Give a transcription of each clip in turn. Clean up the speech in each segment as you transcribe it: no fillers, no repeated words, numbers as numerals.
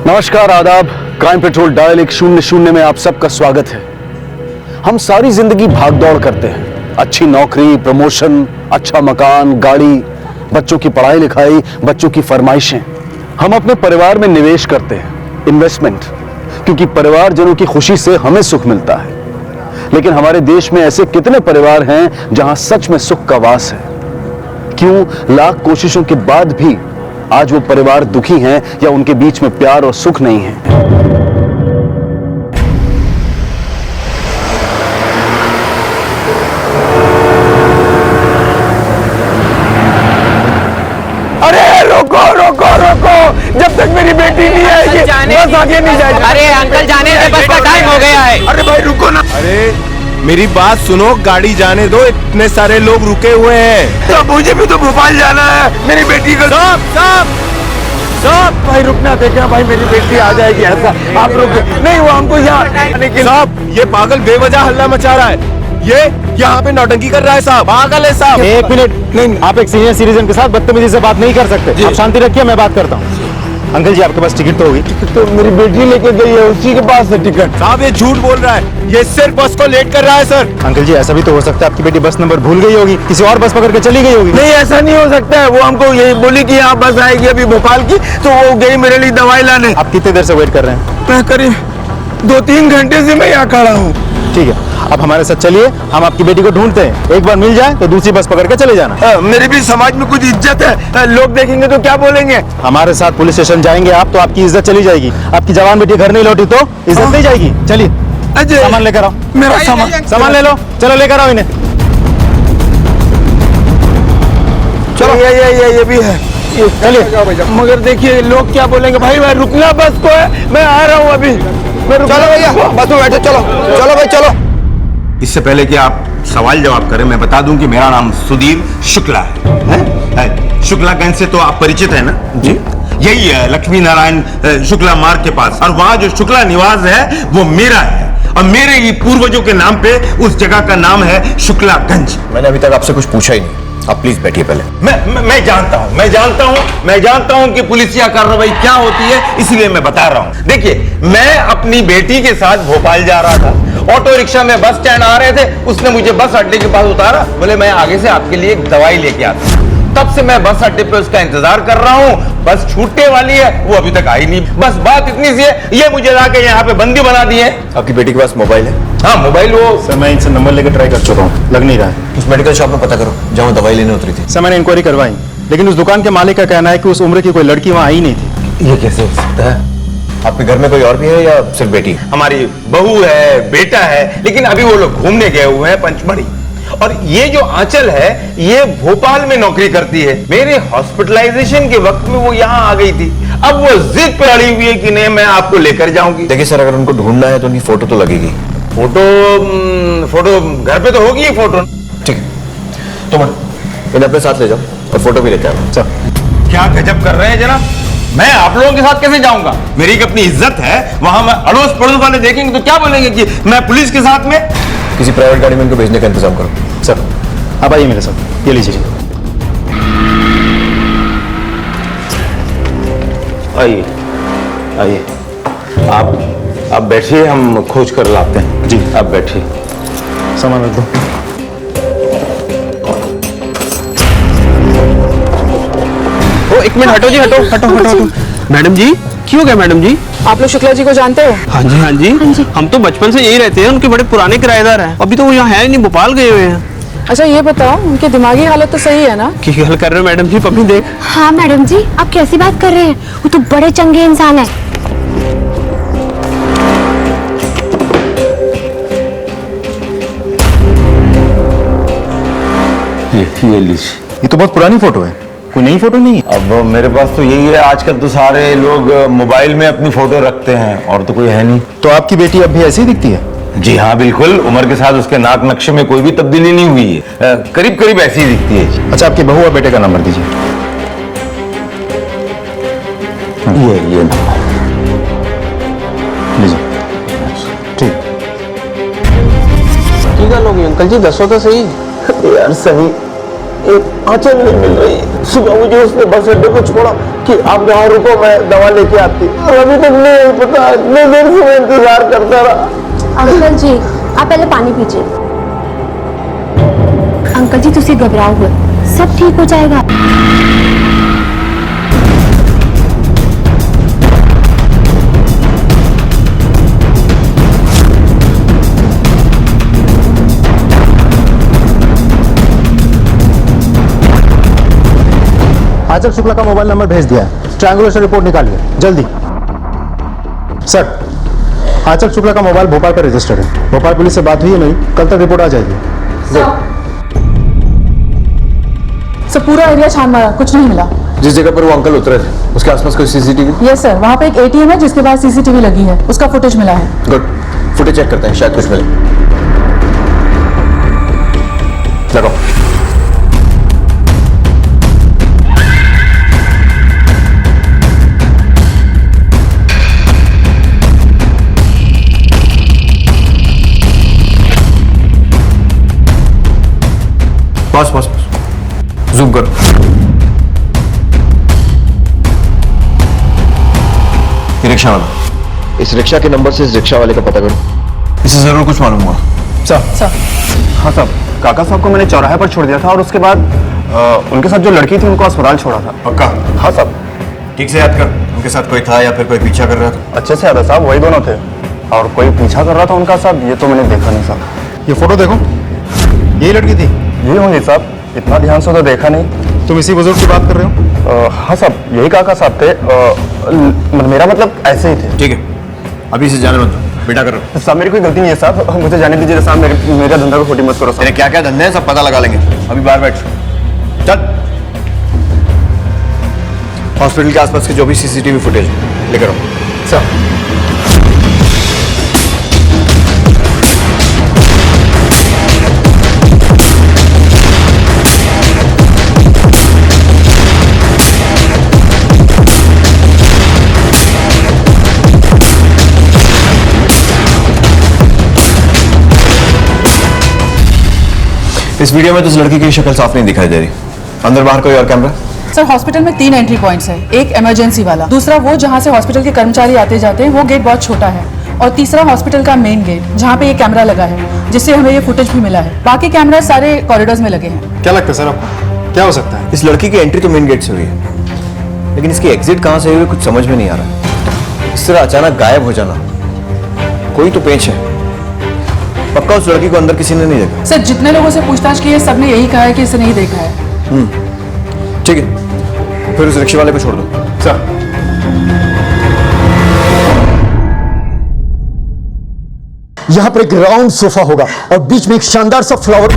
नमस्कार, आदाब। Crime petrol dial 100 में आप सबका स्वागत है। हम सारी जिंदगी भागदौड़ करते हैं। अच्छी नौकरी, प्रमोशन, अच्छा मकान, गाड़ी, बच्चों की पढ़ाई लिखाई, बच्चों की फरमाइशें। हम अपने परिवार में निवेश करते हैं, इन्वेस्टमेंट, क्योंकि परिवारजनों की खुशी से हमें सुख मिलता है। लेकिन हमारे देश में ऐसे कितने परिवार हैं जहां सच में सुख का वास है? क्यों लाख कोशिशों के बाद भी आज वो परिवार दुखी हैं या उनके बीच में प्यार और सुख नहीं है? अरे रोको रोको रोको, जब तक मेरी बेटी नहीं आएगी बस आगे नहीं जाएगी। अरे अंकल जाने दे, बस का टाइम हो गया है। अरे भाई रुको ना। अरे मेरी बात सुनो, गाड़ी जाने दो, इतने सारे लोग रुके हुए हैं। तो मुझे भी तो भोपाल जाना है, मेरी बेटी को। साहब भाई रुकना, देखना भाई मेरी बेटी आ जाएगी। ऐसा आप रुको नहीं, वो हमको यहाँ आने के लिए। साहब, ये पागल बेवजह हल्ला मचा रहा है। ये यहाँ पे नौटंकी कर रहा है साहब, पागल है साहब। एक मिनट, नहीं, आप एक सीनियर सिटीजन के साथ बदतमीजी से बात नहीं कर सकते। आप शांति रखिए, मैं बात करता हूँ। अंकल जी, आपके पास टिकट तो होगी? तो मेरी बेटी लेके गई है, उसी के पास है टिकट। साहब ये झूठ बोल रहा है, ये सिर्फ बस को लेट कर रहा है सर। अंकल जी, ऐसा भी तो हो सकता है आपकी बेटी बस नंबर भूल गई होगी, किसी और बस पकड़ के चली गई होगी। नहीं, ऐसा नहीं हो सकता है। वो हमको यही बोली कि यहाँ बस आएगी अभी भोपाल की, तो वो गई मेरे लिए दवाई लाने। आप कितनी देर से वेट कर रहे हैं? मैं करीब 2-3 घंटे से मैं यहाँ खड़ा हूँ। ठीक है, आप हमारे साथ चलिए, हम आपकी बेटी को ढूंढते हैं। एक बार मिल जाए तो दूसरी बस पकड़ के चले जाना। मेरी भी समाज में कुछ इज्जत है, लोग देखेंगे तो क्या बोलेंगे? हमारे साथ पुलिस स्टेशन जाएंगे आप तो आपकी इज्जत चली जाएगी। आपकी जवान बेटी घर नहीं लौटी तो इज्जत नहीं जाएगी। चलिए अजय, सामान लेकर आओ। मेरा सामान ले लो, चलो लेकर आओ इन्हें। चलो ये भी है। चलिए। मगर देखिए लोग क्या बोलेंगे। भाई रुकना बस को है, मैं आ रहा हूँ अभी। चलो भैया बस में बैठे, चलो चलो भाई चलो। इससे पहले कि आप सवाल जवाब करें, मैं बता दूं कि मेरा नाम सुधीर शुक्ला है? शुक्लागंज से तो आप परिचित है ना? जी, यही है लक्ष्मी नारायण शुक्ला मार्ग के पास। और वहां जो शुक्ला निवास है वो मेरा है, और मेरे ही पूर्वजों के नाम पे उस जगह का नाम है शुक्लागंज। मैंने अभी तक आपसे कुछ पूछा ही नहीं, आप प्लीज बैठिए पहले। मैं जानता हूं कि पुलिसिया कार्रवाई क्या होती है, इसलिए मैं बता रहा हूं। देखिए, मैं अपनी बेटी के साथ भोपाल जा रहा था, ऑटो रिक्शा में बस स्टैंड आ रहे थे, उसने मुझे बस अड्डे के पास उतारा, बोले मैं आगे से आपके लिए एक दवाई लेके आता हूं। तब से मैं बस अड्डे पे उसका इंतजार कर रहा हूं, बस छूटने वाली है, वो अभी तक आई नहीं। बस बात इतनी सी है, ये मुझे लाके यहाँ पे बंदी बना दी है। आपकी बेटी के पास मोबाइल है? हाँ, मोबाइल वो सर, मैं इनसे नंबर लेकर ट्राई कर चुका हूँ, लग नहीं रहा है। उस मेडिकल शॉप में पता करो जहाँ दवाई लेने उतरी थी। सर, मैंने इंक्वायरी करवाई, लेकिन उस दुकान के मालिक का कहना है कि उस उम्र की कोई लड़की वहाँ आई नहीं थी। ये कैसे हो सकता है? आपके घर में कोई और भी है या सिर्फ बेटी? हमारी बहू है, बेटा है, लेकिन अभी वो लोग घूमने गए हुए हैं पंचमढ़ी। और ये जो आंचल है, ये भोपाल में नौकरी करती है। मेरे हॉस्पिटलाइजेशन के वक्त में वो यहाँ आ गई थी। अब वो जिद पे अड़ी हुई है कि नहीं, मैं आपको लेकर जाऊंगी। देखिए सर, अगर उनको ढूंढना है तो उनकी फोटो तो लगेगी। फोटो घर पे तो होगी ही फोटो। ठीक है, तुम इन्हें अपने साथ ले जाओ और फोटो भी लेके आओ। क्या गजब कर रहे हैं जनाब, मैं आप लोगों के साथ कैसे जाऊंगा? मेरी एक अपनी इज्जत है, वहां मैं अड़ोस पड़ोस वाले देखेंगे तो क्या बोलेंगे कि मैं पुलिस के साथ में। किसी प्राइवेट गाड़ी में इनको भेजने का इंतजाम करो। सर, आप आइए मेरे साथ, ये लीजिए। आइए आइए, आप बैठिए, हम खोज कर लाते हैं। जी, आप बैठिए। सामान रख दो। एक मिनट हटो जी, हटो। मैडम जी, क्यों गए मैडम जी? आप लोग शुक्ला जी को जानते हो? हाँ जी, हम तो बचपन से यही रहते हैं, उनके बड़े पुराने किराएदार हैं। अभी तो वो यहाँ है ही नहीं, भोपाल गए हुए हैं। अच्छा ये बताओ, उनकी दिमागी हालत तो सही है ना? की गल कर रहे हो मैडम जी? पपी देख। हाँ मैडम जी, आप कैसी बात कर रहे हैं? वो तो बड़े चंगे इंसान है। ये लीजिए। ये तो बहुत पुरानी फोटो है, कोई नई फोटो नहीं है। अब मेरे पास तो यही है, आजकल तो सारे लोग मोबाइल में अपनी फोटो रखते हैं, और तो कोई है नहीं। तो आपकी बेटी अब भी ऐसी ही दिखती है? जी हाँ, बिल्कुल। उम्र के साथ उसके नाक नक्शे में कोई भी तब्दीली नहीं हुई है, करीब करीब ऐसी ही दिखती है। अच्छा, आपकी बहू और बेटे का नंबर दीजिए। ये लीजिए। ठीक। की गल होगी अंकल जी, दसो तो सही। यार सही, एक आंचल नहीं मिल रही। सुबह मुझे उसने बस अड्डे को छोड़ा कि आप यहाँ रुको, मैं दवा लेके आती, और अभी तक नहीं पता, इतने देर से मैं इंतजार करता रहा। अंकल जी आप पहले पानी पीजिए। अंकल जी तुसी घबराओ मत, सब ठीक हो जाएगा। आंचल शुक्ला का मोबाइल नंबर भेज दिया है, ट्रायंगुलेशन रिपोर्ट निकालिए जल्दी। सर, आंचल शुक्ला का मोबाइल भोपाल पर रजिस्टर्ड है। भोपाल पुलिस से बात हुई है मेरी, कल तक रिपोर्ट आ जाएगी। सर पूरा एरिया छान मारा, कुछ नहीं मिला। जिस जगह पर वो अंकल उतरे थे उसके आसपास कोई सीसीटीवी? यस सर, वहाँ पे एक एटीएम है जिसके पास सीसीटीवी लगी है, उसका फुटेज मिला है। गुड, फुटेज चेक करते हैं, शायद कुछ मिले। लगाओ। बस बस बस, जूम करो। ये रिक्शा वाला, इस रिक्शा के नंबर से इस रिक्शा वाले का पता करो। इसे जरूर कुछ मालूम हुआ। सर हाँ साहब, काका साहब को मैंने चौराहे पर छोड़ दिया था और उसके बाद उनके साथ जो लड़की थी उनको अस्पताल छोड़ा था। पक्का? हाँ साहब। ठीक से याद कर, उनके साथ कोई था या फिर कोई पीछा कर रहा था? अच्छे से याद है साहब, वही दोनों थे। और कोई पीछा कर रहा था उनका साहब, ये तो मैंने देखा नहीं साहब। ये फोटो देखो, यही लड़की थी? ये होंगे साहब, इतना ध्यान से तो देखा नहीं। तुम इसी बुजुर्ग की बात कर रहे हो? हाँ साहब, यही काका साहब थे। मेरा मतलब ऐसे ही थे। ठीक है, अभी से जाने मत दो, बेटा करो। साहब मेरी कोई गलती नहीं है साहब, मुझे जाने दीजिए साहब, मेरा धंधा को खोटी मत करो साहब। तेरे क्या क्या धंधे हैं सब पता लगा लेंगे, अभी बाहर बैठ। चल, हॉस्पिटल के आसपास के जो भी सीसीटीवी फुटेज है लेकर आओ। सर, इस वीडियो में तो इस लड़की की शक्ल साफ नहीं दिखाई दे रही। अंदर बाहर कोई और कैमरा? सर हॉस्पिटल में 3 एंट्री पॉइंट्स हैं, एक इमरजेंसी वाला, दूसरा वो जहाँ से हॉस्पिटल के कर्मचारी आते जाते हैं, वो गेट बहुत छोटा है, और तीसरा हॉस्पिटल का मेन गेट जहाँ पे ये कैमरा लगा है, जिससे हमें ये फुटेज भी मिला है। बाकी कैमरा सारे कॉरिडोर्स में लगे हैं। क्या लगता है सर आपको, क्या हो सकता है? इस लड़की की एंट्री तो मेन गेट से हुई है, लेकिन इसकी एग्जिट कहाँ से हुई कुछ समझ में नहीं आ रहा। इस तरह अचानक गायब हो जाना, कोई तो पेच है। पक्का उस लड़की को अंदर किसी ने नहीं देखा? सर जितने लोगों से पूछताछ की है सबने यही कहा है कि इसे नहीं देखा है। ठीक है, फिर उस रिक्शे वाले को छोड़ दो। सर, यहाँ पर एक राउंड सोफा होगा और बीच में एक शानदार सा फ्लावर।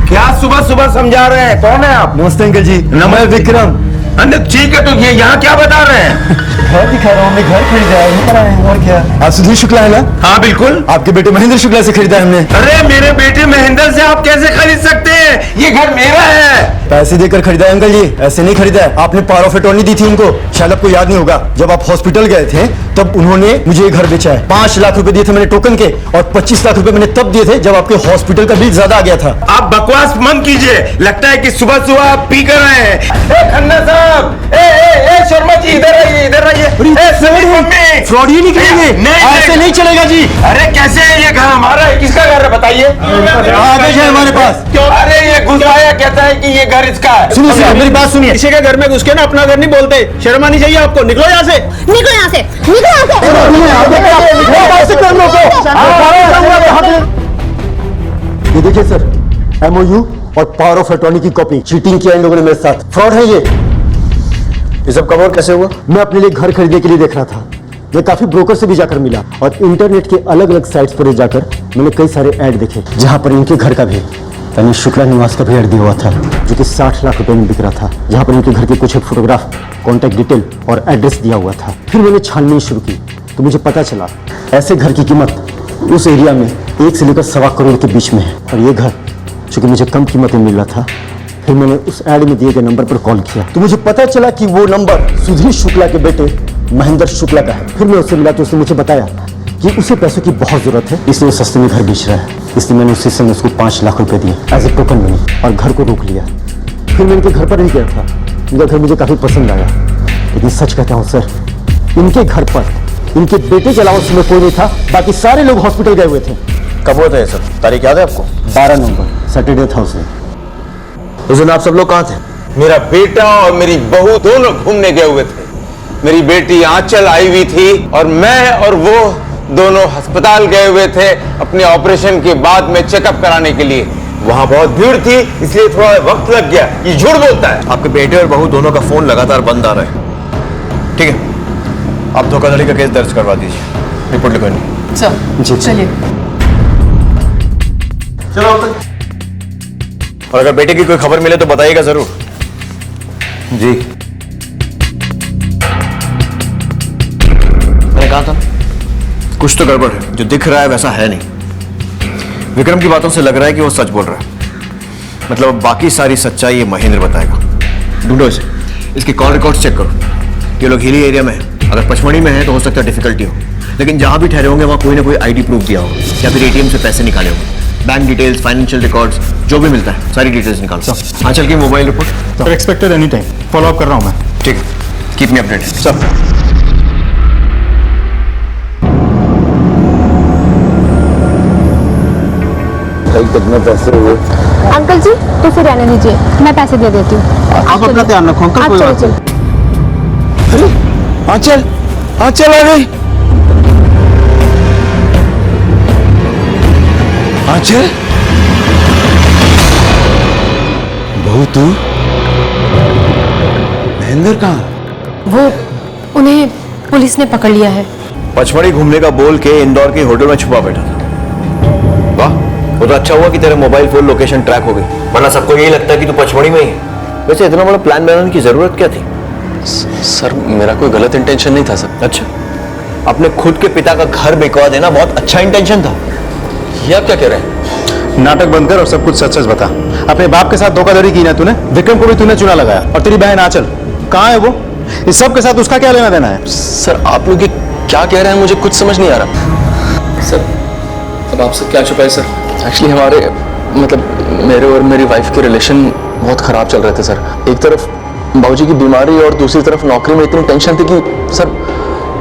क्या सुबह सुबह समझा रहे हैं? कौन है आप? नमस्ते अंकल जी, नमस्ते विक्रम। ठीक है, तो ये यहाँ क्या बता रहे हैं? घर दिखा रहा हूँ, हमने घर खरीदा है। और क्या? आप सुधीर शुक्ला है ना? हाँ बिल्कुल। आपके बेटे महेंद्र शुक्ला से खरीदा है हमने। अरे मेरे बेटे महेंद्र से आप कैसे खरीद सकते हैं? ये घर मेरा है। पैसे देकर खरीदा है अंकल जी, ऐसे नहीं खरीदा है। आपने पावर ऑफ अटॉर्नी दी थी उनको, शायद आपको याद नहीं होगा। जब आप हॉस्पिटल गए थे तब उन्होंने मुझे ये घर बेचा है। 5 लाख रुपए दिए थे मैंने टोकन के, और 25 लाख रुपए मैंने तब दिए थे जब आपके हॉस्पिटल का बिल ज्यादा आ गया था। आप बकवास मत कीजिए, लगता है कि सुबह सुबह आप पी कर रहे हैं। खन्ना साहब, ए शर्मा जी, इधर आइए, इधर आइए। फ्रॉड ही निकलेंगे, ऐसे नहीं चलेगा जी। अरे कैसे है? ये घर हमारा है, किसका घर है बताइए? कागज है हमारे पास। क्यों? अरे ये घुसाया कहता है कि ये घर इसका है। सुनिए सुनिए, मेरी बात सुनिए। किसी के घर में घुस के ना अपना घर नहीं बोलते, शर्म आनी चाहिए आपको। निकलो यहाँ से, निकलो यहाँ से, निकलो यहाँ से। ये देखिए सर, MOU और पावर ऑफ अटॉर्नी की कॉपी। चीटिंग किया इन लोगों ने मेरे साथ, फ्रॉड है ये सब कवर कैसे हुआ? मैं अपने लिए घर खरीदने के लिए देख रहा था। मैं काफी ब्रोकर से भी जाकर मिला और इंटरनेट के अलग अलग साइट्स पर जाकर मैंने कई सारे ऐड देखे जहां पर इनके घर का भी, यानी शुक्ला निवास का भी ऐड दिया हुआ था, जो कि 60 लाख रुपए में बिक रहा था, जहां पर इनके घर के कुछ एक फोटोग्राफ, कॉन्टैक्ट डिटेल और एड्रेस दिया हुआ था। फिर मैंने छानबीन शुरू की तो मुझे पता चला ऐसे घर की कीमत उस एरिया में 1 से लेकर 1.25 करोड़ के बीच में है, और ये घर चूंकि मुझे कम कीमत में मिल रहा था, फिर मैंने उस ऐड में दिए गए नंबर पर कॉल किया तो मुझे पता चला कि वो नंबर सुधीर शुक्ला के बेटे महेंद्र शुक्ला का है। फिर मैं उससे मिला तो उसने मुझे बताया कि उसे पैसों की बहुत जरूरत है, इसलिए वो सस्ते में घर बेच रहा है। इसलिए मैंने उसी समय उसको 5 लाख रुपए दिए एज ए टोकन मनी और घर को रोक लिया। फिर मैं इनके घर पर ही गया था। इनका घर मुझे काफी पसंद आया, लेकिन सच कहता हूँ सर, इनके घर पर इनके बेटे के अलावा उसमें कोई नहीं था। बाकी सारे लोग हॉस्पिटल गए हुए थे। कब हुआ था ये सब? तारीख याद है आपको? 12 नवंबर सैटरडे था उसे। उस दिन आप सब लोग कहाँ थे? मेरा बेटा और मेरी बहू दोनों घूमने गए हुए थे। मेरी बेटी आंचल आई हुई थी और मैं और वो दोनों अस्पताल गए हुए थे अपने ऑपरेशन के बाद में चेकअप कराने के लिए। वहां बहुत भीड़ थी, इसलिए थोड़ा वक्त लग गया। ये झूठ बोलता है। आपके बेटे और बहू दोनों का फोन लगातार बंद आ रहा है। ठीक है, आप धोखाधड़ी का केस दर्ज करवा दीजिए। रिपोर्ट लिखवानी। सर चलिए। चलो और अगर बेटे की कोई खबर मिले तो बताइएगा जरूर। जी मैंने कहा था कुछ तो गड़बड़ है। जो दिख रहा है वैसा है नहीं। विक्रम की बातों से लग रहा है कि वो सच बोल रहा है। मतलब बाकी सारी सच्चाई ये महेंद्र बताएगा। ढूंढो इसे, इसके कॉल रिकॉर्ड्स चेक करो। ये लोग हिली एरिया में है। अगर पचमढ़ी में है तो हो सकता है डिफिकल्टी हो, लेकिन जहां भी ठहरे होंगे वहां कोई ना कोई आईडी प्रूफ दिया होगा या फिर एटीएम से पैसे निकाले होंगे। बैंक डिटेल्स, फाइनेंशियल रिकॉर्ड्स, जो भी मिलता है सारी डिटेल्स निकालो। हाँ, चल के mobile report. Sir expected any time, follow up कर रहा हूँ मैं। ठीक है, कीप मी अपडेटेड। सर कितने पैसे हुए? अंकल जी तो फिर रहने दीजिए, मैं पैसे दे देती हूँ। आप अपना ध्यान रखो अंकल। आप कोई चलो बात नहीं। चलो। आंचल, आंचल आ गई। आंचल, बहू तू? महेंद्र कहाँ? वो उन्हें पुलिस ने पकड़ लिया है। पचमढ़ी घूमने का बोल के इंदौर के होटल में छुपा बैठा था। वाह, वो तो अच्छा हुआ कि तेरे मोबाइल फोन लोकेशन ट्रैक हो गई, वरना सबको यही लगता है कि तू पचमढ़ी में ही है। वैसे इतना बड़ा प्लान बनाने की जरूरत क्या थी? सर मेरा कोई गलत इंटेंशन नहीं था सर। अच्छा, अपने खुद के पिता का घर बिकवा देना बहुत अच्छा इंटेंशन था। ये आप क्या कह रहे हैं? नाटक बंद कर और सब कुछ सच सच बता। अपने बाप के साथ धोखाधड़ी की ना तूने, विक्रम को भी तूने चुना लगाया, और तेरी बहन आंचल कहाँ है वो? इस सब के साथ उसका क्या लेना देना है? सर आप लोग ये क्या कह रहे हैं, मुझे कुछ समझ नहीं आ रहा। सर अब आपसे क्या छुपाए सर? एक्चुअली हमारे मतलब मेरे और मेरी वाइफ के रिलेशन बहुत ख़राब चल रहे थे सर। एक तरफ बाबूजी की बीमारी और दूसरी तरफ नौकरी में इतनी टेंशन थी कि सर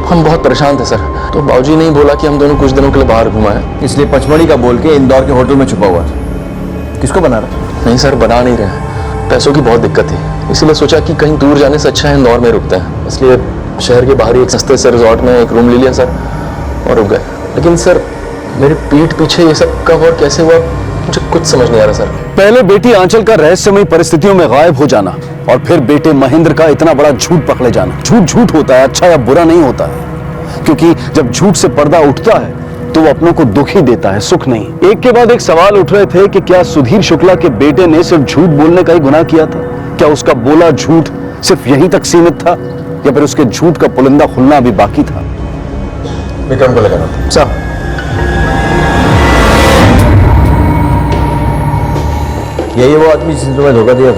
हम बहुत परेशान थे सर। तो बाबूजी ने ही बोला कि हम दोनों कुछ दिनों के लिए बाहर घुमाएं। इसलिए पचमढ़ी का बोल के इंदौर के होटल में छुपा हुआ है। किसको बना रहा? नहीं सर, बना नहीं रहे। पैसों की बहुत दिक्कत थी, इसीलिए सोचा कि कहीं दूर जाने से अच्छा है इंदौर में रुकते हैं। इसलिए शहर के बाहर ही एक सस्ते से रिजॉर्ट में एक रूम ले लिया सर और रुक गए। लेकिन सर मेरे पीठ पीछे ये सब कब और कैसे हुआ मुझे कुछ समझ नहीं आ रहा सर। पहले बेटी आंचल का रहस्यमयी परिस्थितियों में गायब हो जाना और फिर बेटे महेंद्र का इतना बड़ा झूठ पकड़े जाना। झूठ झूठ होता है, अच्छा या बुरा नहीं होता है, क्योंकि जब झूठ से पर्दा उठता है तो वो अपनों को दुख ही देता है, सुख नहीं। एक के बाद एक सवाल उठ रहे थे कि क्या सुधीर शुक्ला के बेटे ने सिर्फ झूठ बोलने का ही गुनाह किया था? क्या उसका बोला झूठ सिर्फ यहीं तक सीमित था या फिर उसके झूठ का पुलिंदा खुलना अभी बाकी था? विक्रम को लगाना साहब यही वो आदमी जिसने तुम्हें धोखा दिया?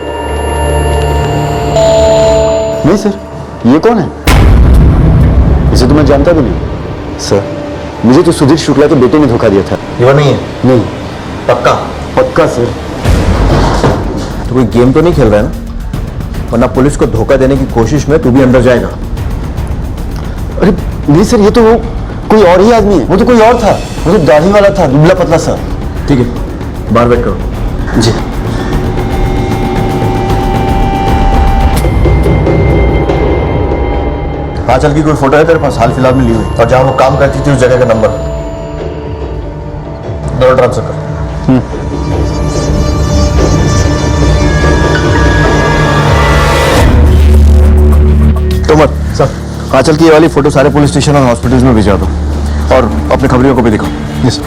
नहीं सर, ये कौन है? इसे तो मैं जानता भी नहीं सर। मुझे तो सुधीर शुक्ला के बेटे ने धोखा दिया था। ये वो नहीं है? नहीं। पक्का? पक्का सर। तो कोई गेम तो नहीं खेल रहा है ना? वरना पुलिस को धोखा देने की कोशिश में तू भी अंदर जाएगा। अरे नहीं सर, ये तो वो कोई और ही आदमी है। वो तो कोई और था, वो तो दाढ़ी वाला था, दुबला पतला सा। ठीक है, बाहर वेट करो। जी। आंचल की कोई फोटो है तेरे पास हाल फिलहाल में ली हुई? और जहां वो काम करती थी उस जगह का नंबर दोनों ट्रांसफर कर। तो मत सर, आंचल की ये वाली फोटो सारे पुलिस स्टेशन और हॉस्पिटल्स में भिजवा दो और अपने खबरियों को भी दिखाओ। यस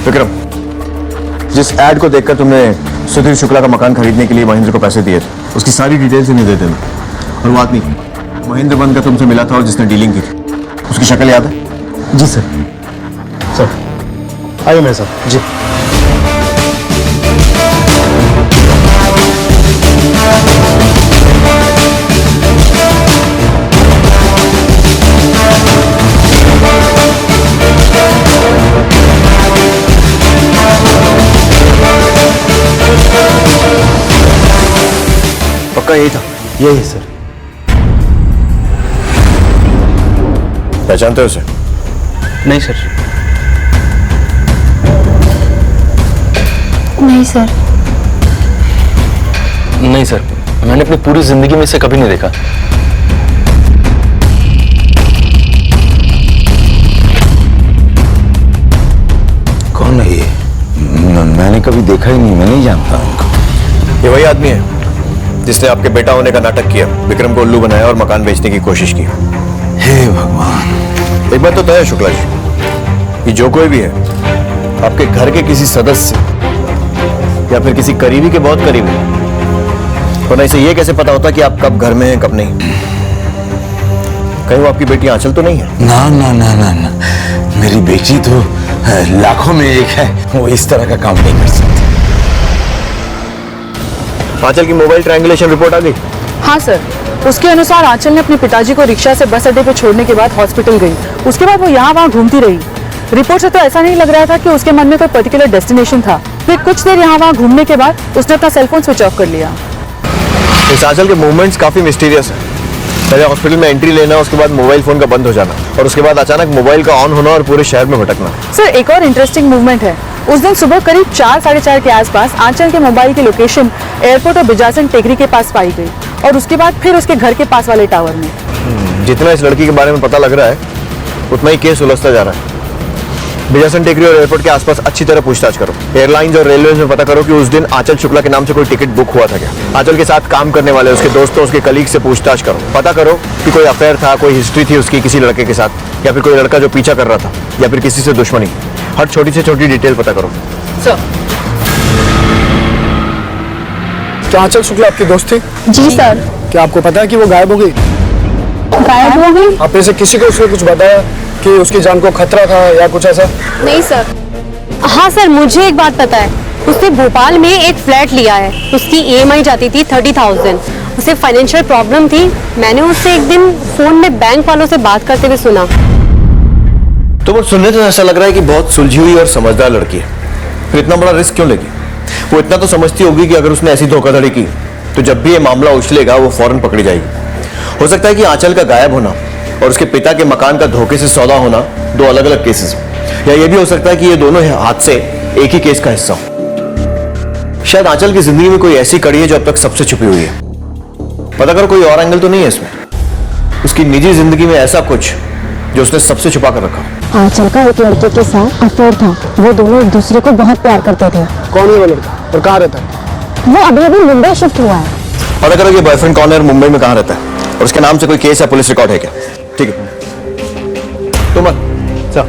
विक्रम, जिस एड को देखकर तुमने सुधीर शुक्ला का मकान खरीदने के लिए महेंद्र को पैसे दिए थे, उसकी सारी डिटेल्स इन्हें दे देना। और वो आदमी महेंद्र बंद का तुमसे मिला था और जिसने डीलिंग की थी, उसकी शक्ल याद है? जी सर। सर आइए मेरे साथ। जी। लड़का यही था? यही सर। पहचानते हो उसे? नहीं सर। नहीं सर। नहीं सर, मैंने अपनी पूरी जिंदगी में इसे कभी नहीं देखा। कौन है ये? मैंने कभी देखा ही नहीं, मैं नहीं जानता उनको। ये वही आदमी है जिसने आपके बेटा होने का नाटक किया, विक्रम को उल्लू बनाया और मकान बेचने की कोशिश की। हे भगवान। एक बात तो तय है शुक्ला जी, कि जो कोई भी है आपके घर के किसी सदस्य या फिर किसी करीबी के बहुत करीबी, वरना इसे ये कैसे पता होता कि आप कब घर में हैं कब नहीं? कहीं वो आपकी बेटी आंचल तो नहीं है? ना ना ना ना ना, मेरी बेटी तो लाखों में एक है, वो इस तरह का काम नहीं कर सकती। आंचल की मोबाइल ट्रायंगुलेशन रिपोर्ट आ गई? हाँ सर, उसके अनुसार आंचल ने अपने पिताजी को रिक्शा से बस अड्डे पे छोड़ने के बाद हॉस्पिटल गई। उसके बाद वो यहाँ वहाँ घूमती रही। रिपोर्ट से तो ऐसा नहीं लग रहा था कि उसके मन में कोई पर्टिकुलर डेस्टिनेशन था। फिर कुछ देर यहाँ वहाँ घूमने के बाद उसने अपना सेलफोन स्विच ऑफ कर लिया। इस आंचल के मूवमेंट्स काफी मिस्टीरियस है। पहले हॉस्पिटल में एंट्री लेना, उसके बाद मोबाइल फोन का बंद हो जाना, और उसके बाद अचानक मोबाइल का ऑन होना और पूरे शहर में भटकना। सर, एक और इंटरेस्टिंग मूवमेंट है। उस दिन सुबह करीब 4-4:30 के आसपास आंचल के मोबाइल की लोकेशन एयरपोर्ट और बिजासन टेकरी के पास पाई गई, और उसके बाद फिर उसके घर के पास वाले टावर में। जितना इस लड़की के बारे में पता लग रहा है उतना ही केस उलझता जा रहा है। बिजासन टेकरी और एयरपोर्ट के आसपास अच्छी तरह पूछताछ करो। एयरलाइंस और रेलवे में पता करो कि उस दिन आंचल शुक्ला के नाम से कोई टिकट बुक हुआ था क्या। आंचल के साथ काम करने वाले उसके दोस्तों, उसके कलीग से पूछताछ करो। पता करो कि कोई अफेयर था, कोई हिस्ट्री थी उसकी किसी लड़के के साथ, या फिर कोई लड़का जो पीछा कर रहा था, या फिर किसी से दुश्मनी। हर छोटी से छोटी डिटेल पता करो। सर, क्या आंचल शुक्ला आपकी दोस्त थी? जी सर। क्या आपको पता है कि वो गायब हो गई? गायब हो गई? आप में से किसी को उसने कुछ बताया कि उसकी जान को खतरा था या कुछ ऐसा? नहीं सर। हाँ सर, मुझे एक बात पता है। उसने भोपाल में एक फ्लैट लिया है। उसकी EMI जाती थी 30,000। उसे फाइनेंशियल प्रॉब्लम थी। मैंने उससे एक दिन फोन में बैंक वालों से बात करते हुए सुना। तो वो सुनने से ऐसा लग रहा है कि बहुत सुलझी हुई और समझदार लड़की है। फिर इतना बड़ा रिस्क क्यों लेगी? वो इतना तो समझती होगी कि अगर उसने ऐसी धोखाधड़ी की तो जब भी ये मामला उछलेगा वो फौरन पकड़ी जाएगी। हो सकता है कि आंचल का गायब होना और उसके पिता के मकान का धोखे से सौदा होना दो अलग अलग केसेस, या ये भी हो सकता है कि ये दोनों हादसे एक ही केस का हिस्सा हो। शायद आंचल की जिंदगी में कोई ऐसी कड़ी है जो अब तक सबसे छुपी हुई है। पता करो कोई और एंगल तो नहीं है इसमें, उसकी निजी जिंदगी में ऐसा कुछ जो उसने सबसे छुपा कर रखा। आंचल का एक लड़के के साथ अफेयर था। वो दोनों एक दूसरे को बहुत प्यार करते थे। कौन है वो लड़का और कहाँ रहता है? वो अभी मुंबई शिफ्ट हुआ है। पता करो कि बॉयफ्रेंड कौन है और मुंबई में कहाँ रहता है, और उसके नाम से कोई केस या पुलिस रिकॉर्ड है क्या? ठीक है, तुम सर,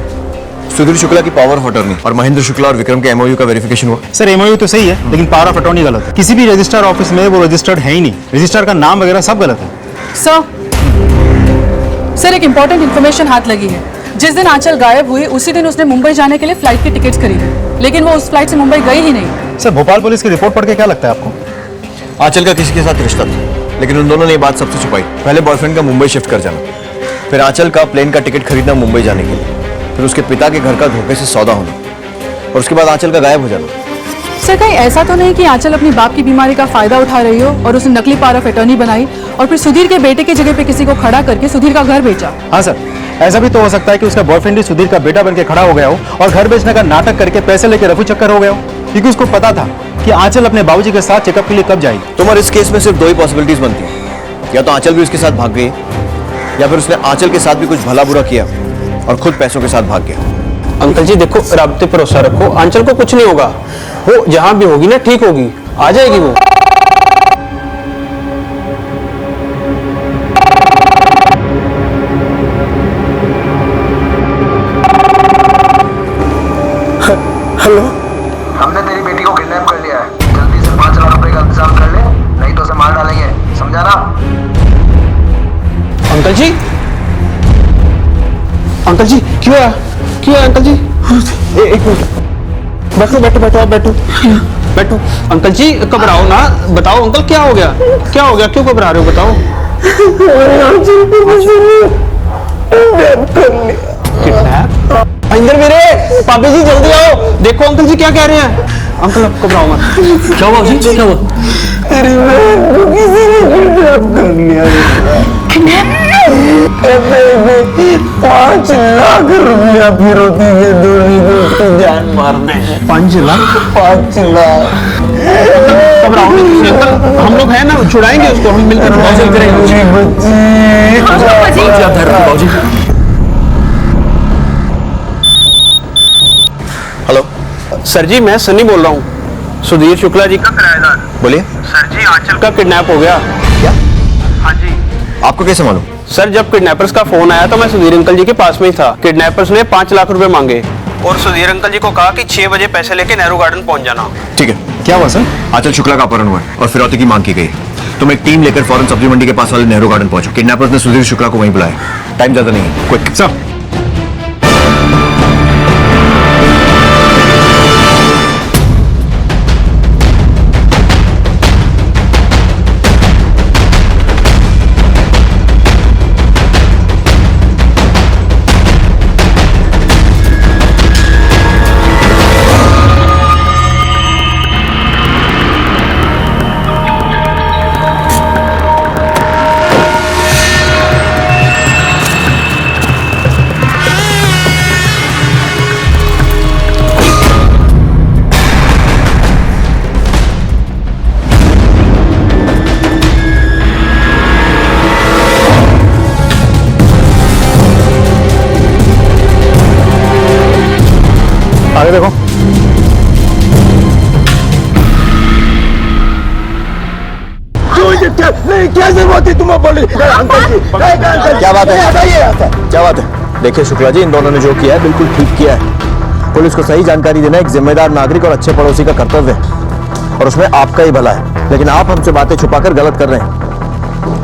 सुधीर शुक्ला की पावर ऑफ अटॉर्नी और महेंद्र शुक्ला और विक्रम के MOU का वेरिफिकेशन हुआ? सर, MOU तो सही है, लेकिन पावर ऑफ अटॉर्नी गलत है। किसी भी रजिस्ट्रार ऑफिस में वो रजिस्टर्ड है ही नहीं। रजिस्ट्रार का नाम वगैरह सब गलत है। सर, एक इंपॉर्टेंट इन्फॉर्मेशन हाथ लगी है। जिस दिन आंचल गायब हुई उसी दिन उसने मुंबई जाने के लिए फ्लाइट की टिकट्स खरीदी, लेकिन वो उस फ्लाइट से मुंबई गई ही नहीं। सर, भोपाल पुलिस की रिपोर्ट पढ़ के क्या लगता है आपको? आंचल का किसी के साथ रिश्ता था, लेकिन उन दोनों ने ये बात सबसे छुपाई। पहले बॉयफ्रेंड का मुंबई शिफ्ट कर जाना, फिर आंचल का प्लेन का टिकट खरीदना मुंबई जाने के लिए, फिर उसके पिता के घर का धोखे से सौदा होना, और उसके बाद आंचल का गायब हो जाना। सर, कहीं ऐसा तो नहीं कि आंचल अपनी बाप की बीमारी का फायदा उठा रही हो और उसने नकली पावर ऑफ अटॉर्नी बनाई और फिर सुधीर के बेटे की जगह पे किसी को खड़ा करके सुधीर का घर बेचा? हाँ सर, ऐसा भी तो हो सकता है कि उसका बॉयफ्रेंड ही सुधीर का बेटा बनके खड़ा हो गया हो और घर बेचने का नाटक करके पैसे लेके रफू चक्कर हो गया हो, क्योंकि उसको पता था कि आंचल अपने बाबूजी के साथ चेकअप के लिए कब जाएगी। तुम्हारे इस केस में सिर्फ दो ही पॉसिबिलिटीज बनती हैं, या तो आंचल भी उसके साथ भाग गई, या फिर उसने आंचल के साथ भी कुछ भला बुरा किया और खुद पैसों के साथ भाग गया। अंकल जी देखो, राब्ते पर भरोसा रखो, आंचल को कुछ नहीं होगा। वो जहां भी होगी ना ठीक होगी, आ जाएगी वो। हेलो, हमने तेरी बेटी को किडनैप कर लिया है। जल्दी से 5 लाख रुपए का इंतजाम कर ले, नहीं तो उसे मार डालेंगे, समझा ना? अंकल जी, अंकल जी क्यों है? क्यों है अंकल जी? एक मिनट, बैठो बैठो बैठो, आप बैठो बैठो। अंकल जी घबराओ ना, बताओ अंकल क्या हो गया? क्या हो गया, क्यों घबरा रहे हो, बताओ। किडनैप? अंदर मेरे पापी जी, जल्दी आओ, देखो अंकल जी क्या कह रहे हैं। अंकल आप घबराओ मत। क्या हुआ जी, क्या हुआ? अरे मैं किसी ने किडनैप कर लिया। 5 लाख रुपया फिरौती के दूरी को उसकी जान मारने हैं। 5 लाख? 5 लाख। घबराओ नहीं अंकल, हम लोग हैं ना, छुड़ाएंगे उसको, हम मिलकर छुड़ाएंगे। हेलो सर जी, मैं सनी बोल रहा हूँ, सुधीर शुक्ला जी का किराएदार। बोलिए। सर जी, आंचल का किडनैप हो गया। क्या? हाँ जी। आपको कैसे मालूम? सर, जब किडनैपर्स का फोन आया तो मैं सुधीर अंकल जी के पास में ही था। किडनैपर्स ने 5 लाख रुपए मांगे और सुधीर अंकल जी को कहा कि 6 बजे पैसे लेके नेहरू गार्डन पहुंच जाना। ठीक है। क्या हुआ सर? आंचल शुक्ला का अपहरण हुआ है और फिरौती की मांग की गई है। तुम एक टीम लेकर फौरन सब्जी मंडी के पास वाले नेहरू गार्डन पहुंचो। किडनैपर्स ने सुधीर शुक्ला को वहीं बुलाया। टाइम ज्यादा नहीं है, क्विक। सर आगे देखो। क्या जरूरत थी तुम्हें बोली? अंकल जी क्या बात है? क्या बात है? देखिए शुक्ला जी, इन दोनों ने जो किया है बिल्कुल ठीक किया है। पुलिस को सही जानकारी देना एक जिम्मेदार नागरिक और अच्छे पड़ोसी का कर्तव्य है और उसमें आपका ही भला है। लेकिन आप हमसे बातें छुपाकर गलत कर रहे हैं।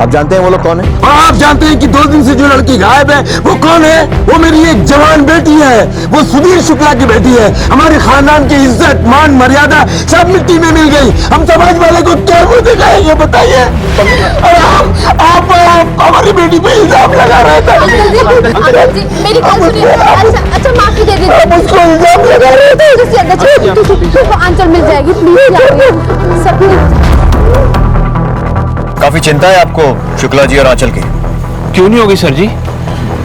आप जानते हैं वो लोग कौन है? और आप जानते हैं कि 2 दिन से जो लड़की गायब है वो कौन है? वो मेरी एक जवान बेटी है, वो सुधीर शुक्ला की बेटी है। हमारे खानदान की इज्जत, मान, मर्यादा सब मिट्टी में मिल गई। हम समाज वाले को क्या मुंह दिखाएंगे बताइए? आप हमारी बेटी पे इल्जाम लगा रहे थे। अंकल जी मेरी बात सुनिए। अच्छा माफी दे दीजिए। आप उसको इल्जाम लगा रहे थे। आंचल मिल जाएगी, प्लीज सब। काफी चिंता है आपको शुक्ला जी और आंचल की। क्यों नहीं होगी सर जी,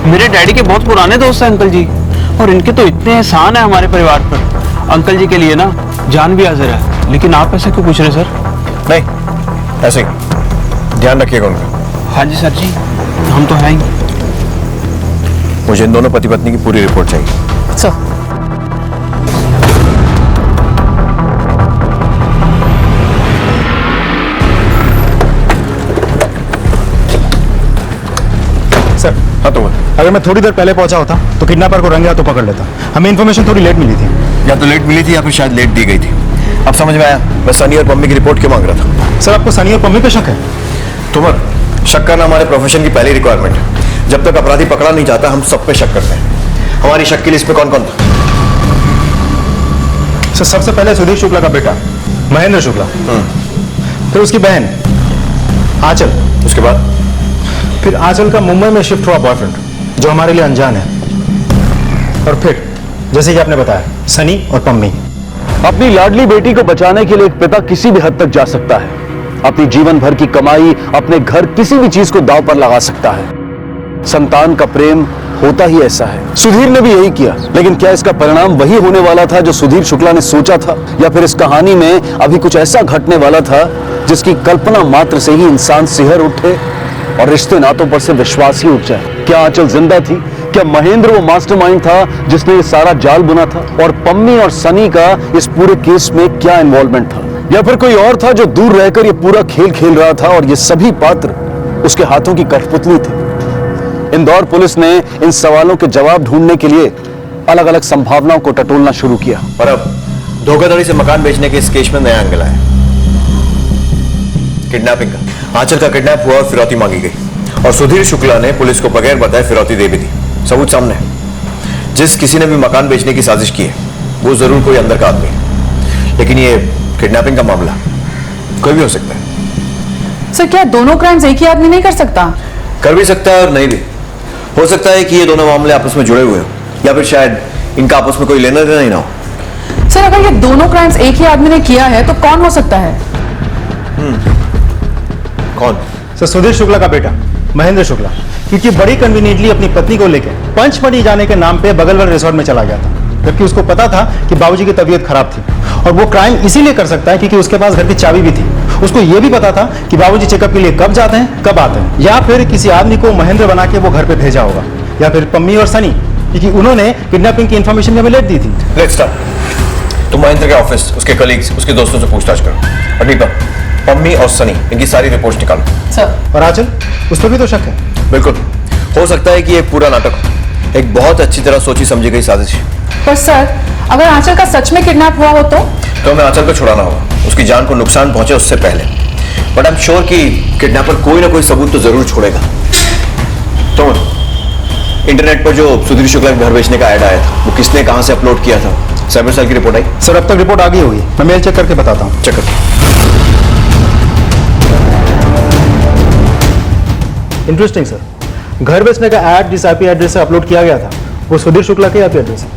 मेरे डैडी के बहुत पुराने दोस्त हैं अंकल जी, और इनके तो इतने एहसान है हमारे परिवार पर। अंकल जी के लिए ना जान भी हाजिर है। लेकिन आप ऐसे क्यों पूछ रहे सर? नहीं, ऐसे ही ध्यान रखिएगा उनका। हाँ जी सर जी, हम तो हैं ही। मुझे इन दोनों पति पत्नी की पूरी रिपोर्ट चाहिए। सर सर हाँ तो अगर मैं थोड़ी देर पहले पहुंचा होता तो किडनैपर को रंगे हाथों पकड़ लेता। हमें इन्फॉर्मेशन थोड़ी लेट मिली थी। या तो लेट मिली थी या फिर शायद लेट दी गई थी। अब समझ में आया। मैं सनी और पम्मी की रिपोर्ट क्यों मांग रहा था। सर आपको सनी और पम्मी पे शक है? तुमर, शक करना हमारे प्रोफेशन की पहली रिक्वायरमेंट है। जब तक अपराधी पकड़ा नहीं जाता हम सब पे शक करते हैं। हमारी शक की लिस्ट में कौन कौन था? सर सबसे पहले सुधीर शुक्ला का बेटा महेंद्र शुक्ला, फिर उसकी बहन आंचल, उसके बाद फिर आंचल का मुंबई में शिफ्ट हुआ बॉयफ्रेंड जो हमारे लिए अनजान है, और फिर जैसे कि आपने बताया सनी और पम्मी। अपनी लाडली बेटी को बचाने के लिए एक पिता किसी भी हद तक जा सकता है। अपनी जीवन भर की कमाई, अपने घर, किसी भी चीज को दांव पर लगा सकता है। संतान का प्रेम होता ही ऐसा है। सुधीर ने भी यही किया। लेकिन क्या इसका परिणाम वही होने वाला था जो सुधीर शुक्ला ने सोचा था, या फिर इस कहानी में अभी कुछ ऐसा घटने वाला था जिसकी कल्पना मात्र से ही इंसान सिहर उठे और रिश्ते नातों पर से विश्वास ही उठ जाए? क्या आंचल जिंदा थी? क्या महेंद्र वो मास्टरमाइंड था जिसने ये सारा जाल बुना था? और पम्मी और सनी का इस पूरे केस में क्या इन्वॉल्वमेंट था? या फिर कोई और था जो दूर रहकर ये पूरा खेल खेल रहा था और ये सभी पात्र उसके हाथों की कठपुतली थे? इंदौर पुलिस ने इन सवालों के जवाब ढूंढने के लिए अलग अलग संभावनाओं को टटोलना शुरू किया। और अब धोखाधड़ी से मकान बेचने के इस केस में नया एंगल आया, किडनैपिंग का। आंचल का किडनैप हुआ और फिरौती मांगी गई और सुधीर शुक्ला ने पुलिस को बगैर बताए फिरौती दे भी दी। सबूत सामने है। जिस किसी ने भी मकान बेचने की साजिश की है वो जरूर कोई अंदर का आदमी है। लेकिन ये किडनैपिंग का मामला कोई भी हो सकता है। सर क्या दोनों क्राइम्स एक ही आदमी नहीं कर सकता? कर भी सकता है और नहीं भी। हो सकता है कि ये दोनों मामले आपस में जुड़े हुए हो, या फिर शायद इनका आपस में कोई लेना देना ही ना हो। सर अगर ये दोनों क्राइम्स एक ही आदमी ने किया है तो कौन हो सकता है? कौन? सर सुधीर शुक्ला का बेटा महेंद्र शुक्ला, क्योंकि बड़ी कन्वीनियंटली अपनी पत्नी को लेकर पंचमढ़ी जाने के नाम पे बगल वाले रिसोर्ट में चला गया था, जबकि उसको पता था कि बाबूजी की तबीयत खराब थी। और वो क्राइम इसीलिए कर सकता है क्योंकि उसके पास घर की चाबी भी थी। उसको ये भी पता था कि बाबूजी चेकअप के लिए कब जाते हैं कब आते हैं, या फिर किसी आदमी को महेंद्र बना के वो घर पे भेजा होगा, या फिर पम्मी और सनी, क्योंकि उन्होंने किडनैपिंग की इन्फॉर्मेशन हमें लेट दी थी। Let's start. तुम महेंद्र के ऑफिस, उसके कलीग्स, उसके दोस्तों से पूछताछ करो। अनीता, पम्मी और सनी, इनकी सारी रिपोर्ट्स निकालो। सर और आंचल, उस पर भी तो शक है। बिल्कुल, हो सकता है कि ये पूरा नाटक हो, एक बहुत अच्छी तरह सोची समझी गई साजिश। पर सर अगर आंचल का सच में किडनैप हुआ हो तो हमें आंचल को छुड़ाना होगा, उसकी जान को नुकसान पहुंचे उससे पहले। बट आई एम श्योर कि किडनैपर कोई ना कोई सबूत तो जरूर छोड़ेगा। तो इंटरनेट पर जो सुधीर शुक्ला के घर बेचने का ऐड आया था, वो किसने कहां से अपलोड किया था? साइबर सेल की रिपोर्ट आई? सर अब तक रिपोर्ट आ गई होगी, मैं मेल चेक करके बताता हूँ। चेक कर। इंटरेस्टिंग सर, घर बेचने का ऐड जिस आईपी एड्रेस से अपलोड किया गया था वो सुधीर शुक्ला के आईपी एड्रेस है।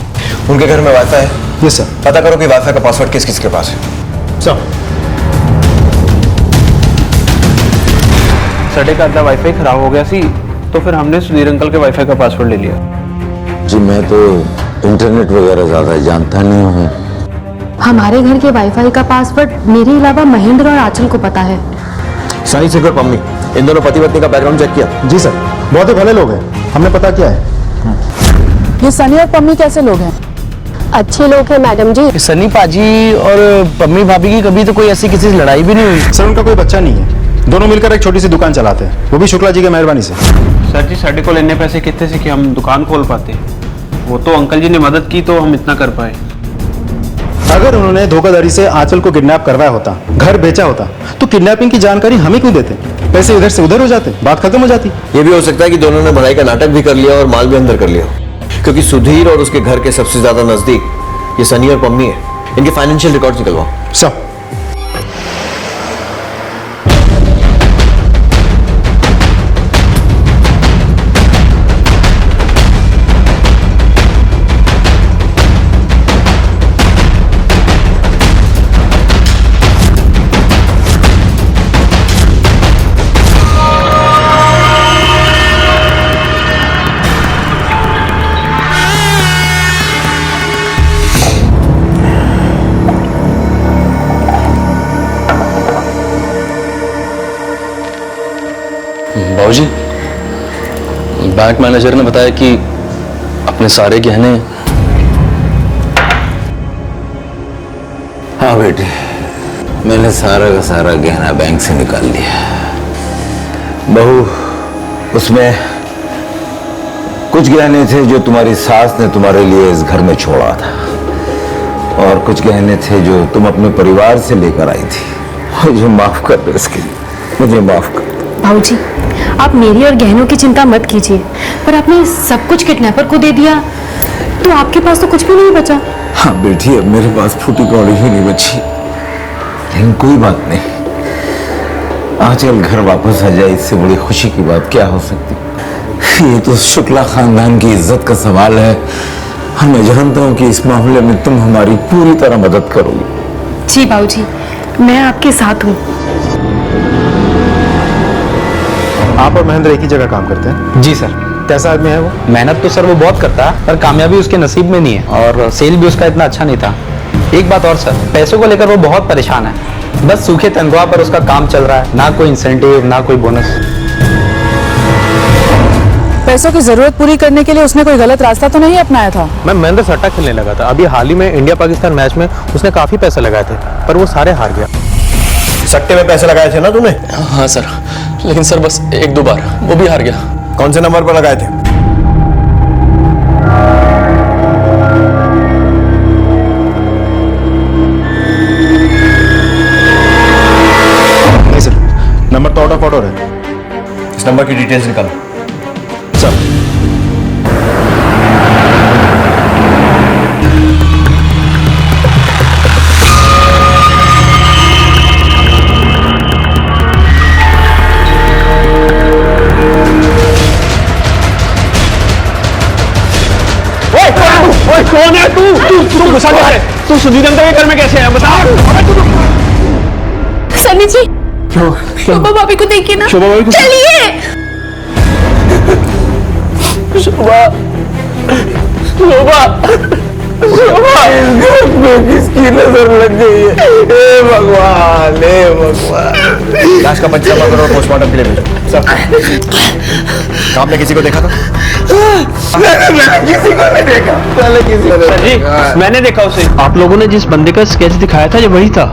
उनके घर में वाईफाई है? Yes sir. पता करो कि वाईफाई का पासवर्ड किस किस के पास है। सर सडे का आधा वाईफाई खराब हो गया सी, तो फिर हमने सुधीर अंकल के वाईफाई का पासवर्ड ले लिया। जी मैं तो इंटरनेट वगैरह ज्यादा जानता नहीं हूँ। हमारे घर के वाईफाई का पासवर्ड मेरे अलावा महेंद्र और आंचल को पता है। सनी सिंह और पम्मी, इन दोनों पति पत्नी का बैकग्राउंड चेक किया? जी सर, बहुत ही भले लोग हैं, हमने पता किया है। ये सनी और पम्मी कैसे लोग हैं? अच्छे लोग हैं मैडम जी। सनी पाजी और पम्मी भाभी की कभी तो कोई ऐसी किसी से लड़ाई भी नहीं हुई। सर उनका कोई बच्चा नहीं है, दोनों मिलकर एक छोटी सी दुकान चलाते हैं, वो भी शुक्ला जी की मेहरबानी से। सर जी साढ़े को लेने पैसे कितने से कि हम दुकान खोल पाते? वो तो अंकल जी ने मदद की तो हम इतना कर पाए। अगर उन्होंने धोखाधड़ी से आंचल को किडनैप करवाया होता, घर बेचा होता, तो किडनैपिंग की जानकारी हमें क्यों देते? पैसे इधर से उधर हो जाते, बात खत्म हो जाती। ये भी हो सकता है कि दोनों ने बढ़ाई का नाटक भी कर लिया और माल भी अंदर कर लिया, क्योंकि सुधीर और उसके घर के सबसे ज्यादा नजदीक ये सनी और पम्मी है। इनके फाइनेंशियल रिकॉर्ड्स निकलवाओ। सब बाबूजी, बैंक मैनेजर ने बताया कि अपने सारे गहने। हाँ बेटे, मैंने सारा का सारा गहना बैंक से निकाल लिया। बहू, उसमें कुछ गहने थे जो तुम्हारी सास ने तुम्हारे लिए इस घर में छोड़ा था, और कुछ गहने थे जो तुम अपने परिवार से लेकर आई थी। मुझे माफ कर दो इसके लिए, मुझे माफ कर। भाऊजी, आप मेरी और गहनों की चिंता मत कीजिए, पर आपने सब कुछ किडनैपर को दे दिया तो आपके पास तो कुछ भी नहीं बचा। हाँ बेटी, अब मेरे पास फूटी कौड़ी ही नहीं बची, लेकिन कोई बात नहीं। आंचल घर वापस आ जाए, इससे बड़ी खुशी की बात क्या हो सकती। ये तो शुक्ला खानदान की इज्जत का सवाल है, और मैं जानता हूँ कि इस मामले में तुम हमारी पूरी तरह मदद करोगी। जी भाऊजी, मैं आपके साथ हूँ। आप और महेंद्र एक ही जगह काम करते हैं? जी सर। कैसा आदमी है वो? मेहनत तो सर वो बहुत करता है, पर कामयाबी उसके नसीब में नहीं है, और सेल भी उसका इतना अच्छा नहीं था। एक बात और सर, पैसों को लेकर वो बहुत परेशान है। बस सूखे तनख्वाह पर उसका काम चल रहा है, ना कोई इंसेंटिव ना कोई बोनस। पैसों की जरूरत पूरी करने के लिए उसने कोई गलत रास्ता तो नहीं अपनाया था? मैं महेंद्र सट्टा खेलने लगा था। अभी हाल ही में इंडिया पाकिस्तान मैच में उसने काफी पैसे लगाए थे, पर वो सारे हार गया। सट्टे में पैसे लगाए थे ना तुमने? हाँ सर, लेकिन सर बस एक दो बार, वो भी हार गया। कौन से नंबर पर लगाए थे? नहीं सर, नंबर तो आउट ऑफ ऑर्डर है। इस नंबर की डिटेल्स निकालो। सर कौन है तू? तू घुसा क्या है? तू सुधीर अंकल के घर में कैसे है बता। सनी जी शोभा भाभी को देखिए ना। शोभा भाभी को चलिए। शोभा किसकी नजर लग गई है? हे भगवान, हे भगवान। लाश का पंचनामा करो और पोस्टमार्टम के लिए भेजो। आपने किसी को देखा था? मैंने किसी को नहीं देखा। पहले किसी को सर जी मैंने देखा उसे। आप लोगों ने जिस बंदे का स्केच दिखाया था ये वही था।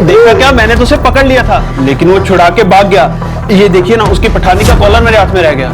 देखा क्या, मैंने तो उसे पकड़ लिया था लेकिन वो छुड़ा के भाग गया। ये देखिए ना उसकी पठानी का कॉलर मेरे हाथ में रह गया।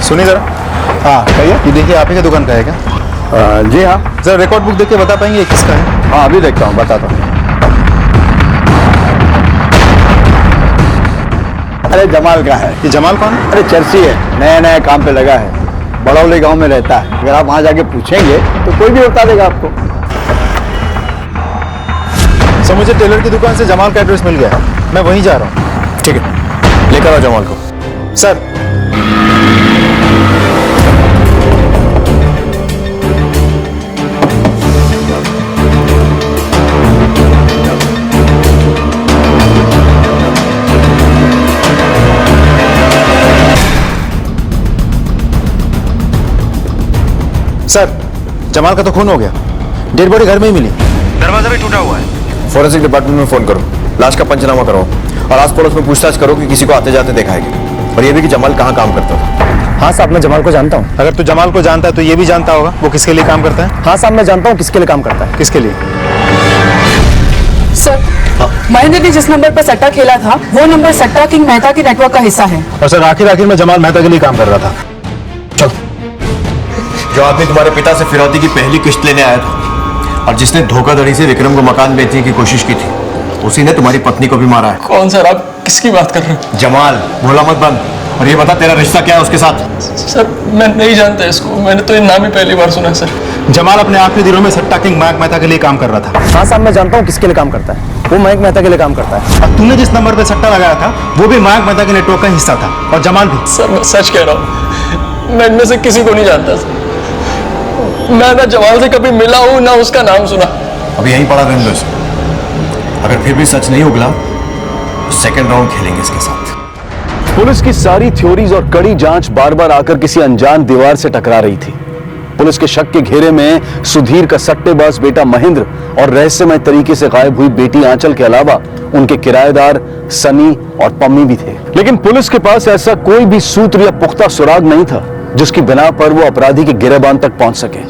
सुनिए जरा। हाँ कहिए। ये देखिए आप ही की दुकान का है क्या? जी हाँ। जरा रिकॉर्ड बुक देख के बता पाएंगे किसका है? हाँ अभी देखता हूँ, बताता हूँ। अरे जमाल का है। ये जमाल कौन है? अरे चर्ची है, नया नया काम पे लगा है, बड़ौली गांव में रहता है। अगर आप वहां जाके पूछेंगे तो कोई भी बता देगा आपको। सर मुझे टेलर की दुकान से जमाल का एड्रेस मिल गया है, मैं वहीं जा रहा हूँ। ठीक है, लेकर आओ जमाल को। सर सर जमाल का तो खून हो गया, डेड बॉडी घर में ही मिली, दरवाजा भी टूटा हुआ है। फॉरेंसिक डिपार्टमेंट में फोन करो, लाश का पंचनामा कराओ और आस पड़ोस में पूछताछ करो कि किसी को आते जाते देखा है क्या, और ये भी कि जमाल कहाँ काम करता था। हाँ साहब मैं जमाल को जानता हूँ। अगर तू जमाल को जानता है तो ये भी जानता होगा वो किसके लिए काम करता है। हाँ साहब मैं जानता हूँ किसके लिए काम करता है। किसके लिए? सर महेंद्र ने जिस नंबर पर सट्टा खेला था वो नंबर सट्टा किंग मेहता के नेटवर्क का हिस्सा है। और सर आखिर में जमाल मेहता के लिए काम कर रहा था। जो आदमी तुम्हारे पिता से फिरौती की पहली किश्त लेने आया था और जिसने धोखाधड़ी से विक्रम को मकान बेचने की कोशिश की थी, उसी ने तुम्हारी पत्नी को भी मारा है। कौन सर, आप किसकी बात कर रहे हैं? जमाल, भोला मत बंद। और ये बता तेरा रिश्ता क्या है उसके साथ? सर मैं नहीं जानता इसको, मैंने तो ये नाम ही पहली बार सुना सर। जमाल अपने आखिरी दिनों में सट्टा किंग मयंक मेहता के लिए काम कर रहा था। हाँ साहब मैं जानता हूँ किसके लिए काम करता है, वो मयंक मेहता के लिए काम करता है। और तूने जिस नंबर पे सट्टा लगाया था वो भी मयंक मेहता के नेटवर्क का हिस्सा था, और जमाल भी। सर मैं सच कह रहा हूँ, मैं इनमें से किसी को नहीं जानता सर। मैं ना जमाल से कभी मिला हूँ ना उसका नाम सुना। अब यहीं पड़ा रहने दो इसे। अगर फिर भी सच नहीं उगला तो सेकंड राउंड खेलेंगे इसके साथ। पुलिस की सारी थ्योरीज और कड़ी जांच बार बार आकर किसी अनजान दीवार से टकरा रही थी। पुलिस के शक के घेरे में सुधीर का सट्टेबाज बेटा महेंद्र और रहस्यमय तरीके से गायब हुई बेटी आंचल के अलावा उनके किराएदार सनी और पम्मी भी थे। लेकिन पुलिस के पास ऐसा कोई भी सूत्र या पुख्ता सुराग नहीं था जिसकी बिना पर वो अपराधी के गिरेबान तक पहुंच सके।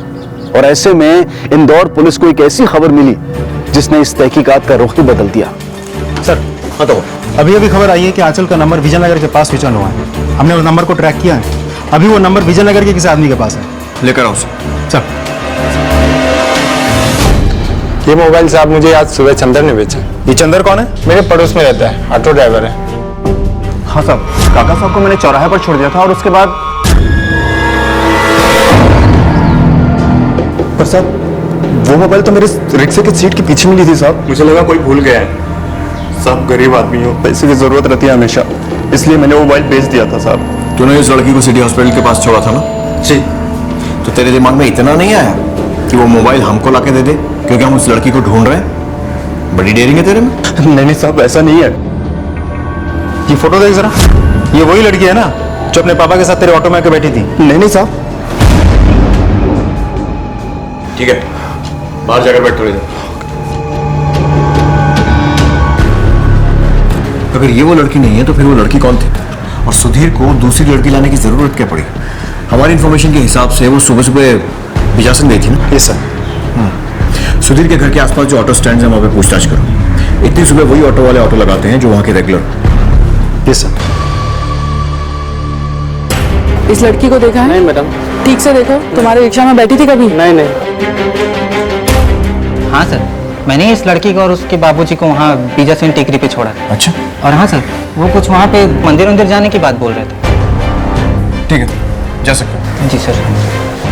और ऐसे में इंदौर पुलिस को एक ऐसी खबर मिली जिसने इस तहकीकात का रुख ही बदल दिया। सर हाँ तो अभी अभी खबर आई है कि आंचल का नंबर विजयनगर के पास स्विच ऑन हुआ है। हमने उस नंबर को ट्रैक किया है, अभी वो नंबर विजयनगर के किसी आदमी के पास है। लेकर आओ उसे। सर ये मोबाइल से आप मुझे आज सुबह चंदर ने बेचा। ये चंदर कौन है? मेरे पड़ोस में रहता है, ऑटो ड्राइवर है। हाँ साहब, काका साहब को मैंने चौराहे पर छोड़ दिया था और उसके बाद पर साहब वो मोबाइल तो मेरे रिक्शे की सीट के पीछे मिली थी साहब। मुझे लगा कोई भूल गया है। साहब गरीब आदमी हो, पैसे की जरूरत रहती है हमेशा, इसलिए मैंने वो मोबाइल बेच दिया था साहब। तूने इस लड़की को सिटी हॉस्पिटल के पास छोड़ा था ना? जी। तो तेरे दिमाग में इतना नहीं आया कि वो मोबाइल हमको लाके दे दे क्योंकि हम उस लड़की को ढूंढ रहे हैं? बड़ी डेयरिंग है तेरे में। नहीं साहब ऐसा नहीं है। ये फोटो देख जरा, ये वही लड़की है ना जो अपने पापा के साथ तेरे ऑटो में आके बैठी थी? नहीं साहब। ठीक है, बाहर जाकर बैठ थोड़ी देर। अगर ये वो लड़की नहीं है तो फिर वो लड़की कौन थी? और सुधीर को दूसरी लड़की लाने की जरूरत क्या पड़ी? हमारी इंफॉर्मेशन के हिसाब से वो सुबह सुबह बिजासन गई थी ना? Yes sir. सुधीर के घर के आसपास जो ऑटो स्टैंड है वहां पे पूछताछ करो। इतनी सुबह वही ऑटो वाले ऑटो लगाते हैं जो वहां के रेगुलर। Yes sir. इस लड़की को देखा है? नहीं मैडम। ठीक से देखो, तुम्हारे रिक्शा में बैठी थी कभी? नहीं नहीं। हाँ सर, मैंने इस लड़की को और उसके बाबूजी को वहाँ बीजासन टेकरी पे छोड़ा था। अच्छा, और हाँ सर, वो कुछ वहाँ पे मंदिर जाने की बात बोल रहे थे। ठीक है, जा सकते हो। जी सर।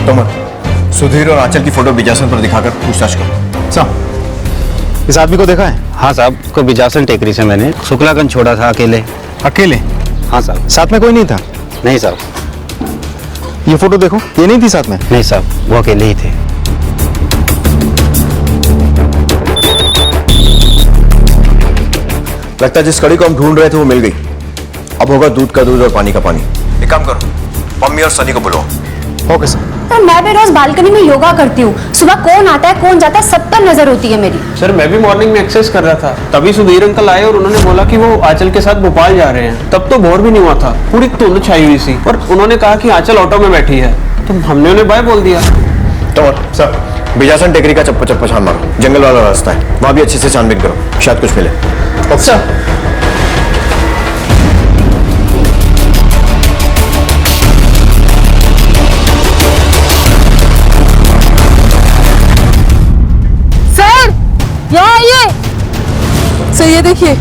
तोमर, सुधीर और आंचल की फोटो बीजासन पर दिखाकर पूछताछ करो। साहब, इस आदमी को देखा है? हाँ साहब, उसको बीजासन टेकरी से मैंने शुक्लागंज छोड़ा था अकेले। अकेले? हाँ साहब। साथ में कोई नहीं था? नहीं साहब। ये फोटो देखो, ये नहीं थी साथ में? नहीं साहब, वो अकेले ही थे। लगता है जिस कड़ी को हम ढूंढ रहे थे वो मिल गई। अब होगा दूध का दूध और पानी का पानी। एक काम करो, मम्मी और सनी को बुलाओ। Okay sir. सर मैं भी रोज बालकनी में योगा करती हूँ। सुबह कौन आता है कौन जाता है सब पर नजर होती है मेरी। सर मैं भी मॉर्निंग में एक्सरसाइज कर रहा था, तभी सुधीर अंकल आए और उन्होंने बोला कि वो आंचल के साथ भोपाल जा रहे हैं। तब तो बोर भी नहीं हुआ था, पूरी धुंध छाई हुई सी, और उन्होंने कहा कि आंचल ऑटो में बैठी है, तो हमने उन्हें बाय बोल दिया। तोमर, सर, बीजासन टेकरी का चप्पा छान मारो, जंगल वाला रास्ता है, वहां भी अच्छे से छानबीन करो, शायद कुछ मिले। अच्छा। यहाँ आइए सर, ये देखिए।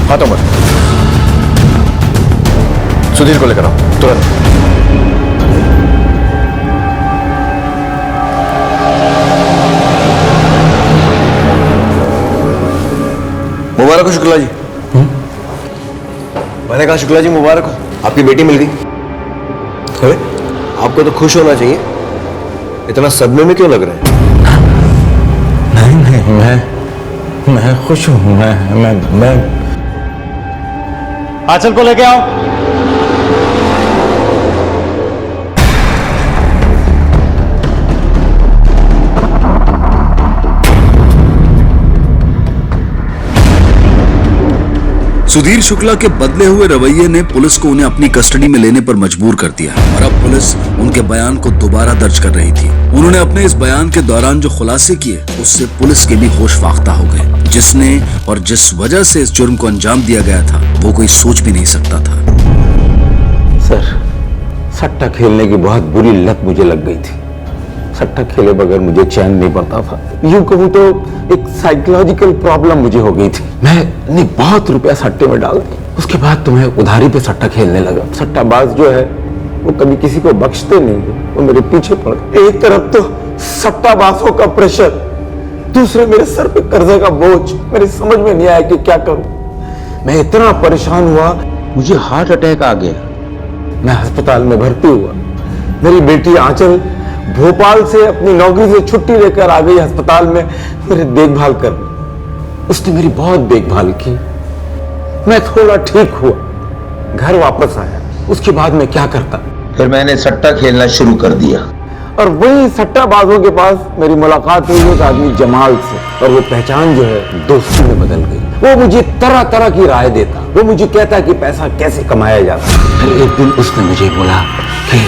हाँ तोमर, सुधीर को लेकर आओ तुरंत। मुबारक हो शुक्ला जी। मैंने कहा शुक्ला जी मुबारक हो, आपकी बेटी मिल गई। अरे आपको तो खुश होना चाहिए, इतना सदमे में क्यों लग रहे हैं? नहीं, मैं खुश हूं। मैं आंचल को लेके आओ। सुधीर शुक्ला के बदले हुए रवैये ने पुलिस को उन्हें अपनी कस्टडी में लेने पर मजबूर कर दिया और अब पुलिस उनके बयान को दोबारा दर्ज कर रही थी। उन्होंने अपने इस बयान के दौरान जो खुलासे किए उससे पुलिस के भी होश फाख्ता हो गए। जिसने और जिस वजह से इस जुर्म को अंजाम दिया गया था वो कोई सोच भी नहीं सकता था। सर, सट्टा खेलने की बहुत बुरी लत मुझे लग गई थी। सट्टा खेले बगैर मुझे चैन नहीं पड़ता था। यूं कहूं तो एक साइकोलॉजिकल प्रॉब्लम मुझे हो गई थी। मैंने बहुत रुपया सट्टे में डाल दिया, उसके बाद तो मैं उधारी पे सट्टा खेलने लगा। सट्टाबाज जो है वो कभी किसी को बख्शते नहीं, वो मेरे पीछे पड़ गए। एक तरफ तो सट्टाबाजों का प्रेशर, दूसरे मेरे सर पे कर्जे का बोझ। मेरी समझ में नहीं आया कि क्या करूं। मैं इतना परेशान हुआ, मुझे हार्ट अटैक आ गया। मैं अस्पताल में भर्ती हुआ। मेरी बेटी आंचल भोपाल से अपनी नौकरी से छुट्टी लेकर आ गई अस्पताल में मेरी देखभाल करने। उसने मेरी बहुत देखभाल की। मैं थोड़ा ठीक हुआ, घर वापस आया। उसके बाद मैं क्या करता? फिर मैंने सट्टा खेलना शुरू कर दिया और वही सट्टाबाजों के पास मेरी मुलाकात हुई एक आदमी जमाल से, और वो पहचान जो है दोस्ती में बदल गई। वो मुझे तरह तरह की राय देता, वो मुझे कहता कि पैसा कैसे कमाया जाता। फिर एक दिन उसने मुझे बोला कि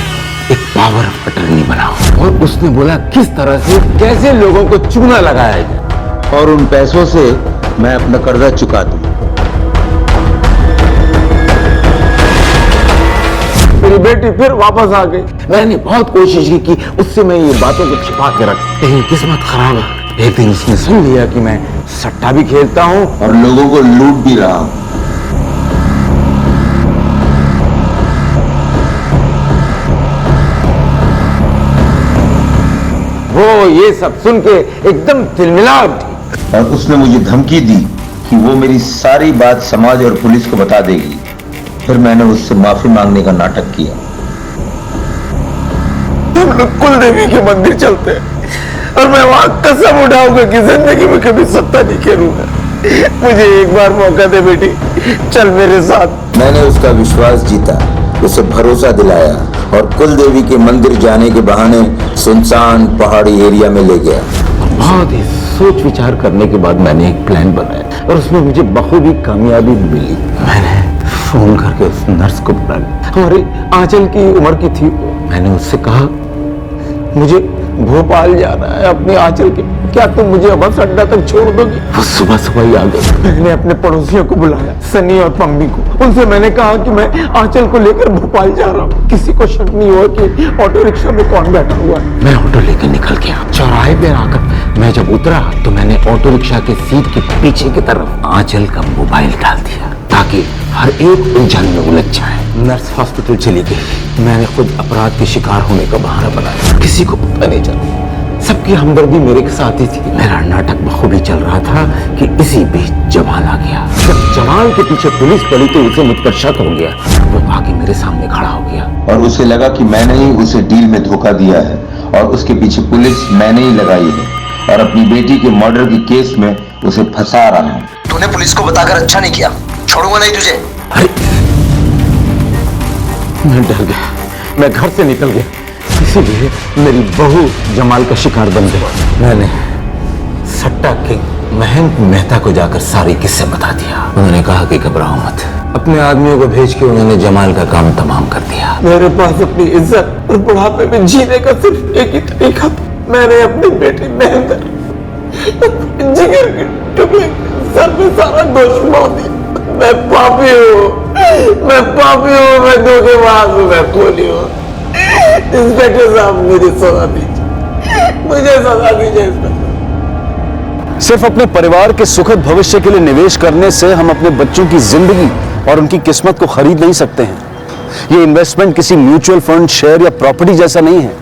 एक पावर ऑफ अटर्नी बनाओ, और उसने बोला किस तरह से कैसे लोगों को चूना लगाया जाए और उन पैसों से मैं अपना कर्जा चुका दूं। मेरी बेटी फिर वापस आ गई। मैंने बहुत कोशिश की कि उससे मैं ये बातों को छिपा के रख, लेकिन किस्मत खराब है। एक दिन उसने सुन लिया कि मैं सट्टा भी खेलता हूँ और लोगों को लूट भी रहा हूं। वो ये सब सुन के एकदम तिलमिला उठी और उसने मुझे धमकी दी कि वो मेरी सारी बात समाज और पुलिस को बता देगी। फिर मैंने उससे माफी मांगने का नाटक किया। हम लोग कुल देवी के मंदिर चलते हैं और मैं वहां कसम उठाऊंगा कि जिंदगी में कभी सट्टा नहीं खेलूंगा। मुझे एक बार मौका दे बेटी, चल मेरे साथ। मैंने उसका विश्वास जीता, उसे भरोसा दिलाया और कुल देवी के मंदिर जाने के बहाने सुनसान पहाड़ी एरिया में ले गया। बहुत ही सोच विचार करने के बाद मैंने एक प्लान बनाया और उसमें मुझे बखूबी कामयाबी मिली। मैंने फोन करके उस नर्स को बुला लिया। हमारी आंचल की उम्र की थी। मैंने उससे कहा मुझे भोपाल जाना है अपनी आंचल के क्या तुम मुझे बस अड्डा तक छोड़ दोगी? वो सुबह सुबह ही आ गई। मैंने अपने पड़ोसियों को बुलाया, सनी और पम्मी को। उनसे मैंने कहा कि मैं आंचल को लेकर भोपाल जा रहा हूँ। किसी को शक नहीं हुआ कि ऑटो रिक्शा में कौन बैठा हुआ है। मैं ऑटो लेकर निकल गया। चौराहे पे आकर मैं जब उतरा तो मैंने ऑटो रिक्शा के सीट के पीछे की तरफ आंचल का मोबाइल डाल दिया ताकि हर एक उलझन में उलझ जाए। नर्स हॉस्पिटल चली गई। मैंने खुद अपराध के शिकार होने का बहाना बनाया। किसी को पता नहीं चला। सबकी हमदर्दी मेरे साथ ही थी। मेरा नाटक बखूबी चल रहा था कि इसी बीच जमाल आ गया। जब जमाल के पीछे पुलिस पड़ी तो उसे मुझ पर शक हो गया। वो आके मेरे सामने खड़ा हो गया और उसे लगा कि मैंने ही उसे डील में धोखा दिया है और उसके पीछे पुलिस मैंने ही लगाई है और अपनी बेटी के मर्डर के केस में उसे फंसा रहा हूँ। तूने पुलिस को बताकर अच्छा नहीं किया, छोड़ूंगा नहीं तुझे। मैं डर गया, मैं घर से निकल गया, इसीलिए मेरी बहू जमाल का शिकार बन गई। मैंने सट्टा के महंत मेहता को जाकर सारी किस्से बता दिया। उन्होंने कहा कि घबराओ मत। अपने आदमियों को भेज के उन्होंने जमाल का काम तमाम कर दिया। मेरे पास अपनी इज्जत और बुढ़ापे में जीने का सिर्फ एक ही तरीका था। मैंने अपनी बेटी महेंद्र जिगर के टुकड़े सर पे सारा दोष मोड़ दिया। मैं पापी हूँ, मैं पापी हूँ, मैं धोखेबाज हूँ, मैं खूनी हूँ। इंस्पेक्टर साहब मुझे सजा दीजिए, मुझे सजा दीजिए इंस्पेक्टर। सिर्फ अपने परिवार के सुखद भविष्य के लिए निवेश करने से हम अपने बच्चों की जिंदगी और उनकी किस्मत को खरीद नहीं सकते हैं। ये इन्वेस्टमेंट किसी म्यूचुअल फंड, शेयर या प्रॉपर्टी जैसा नहीं है।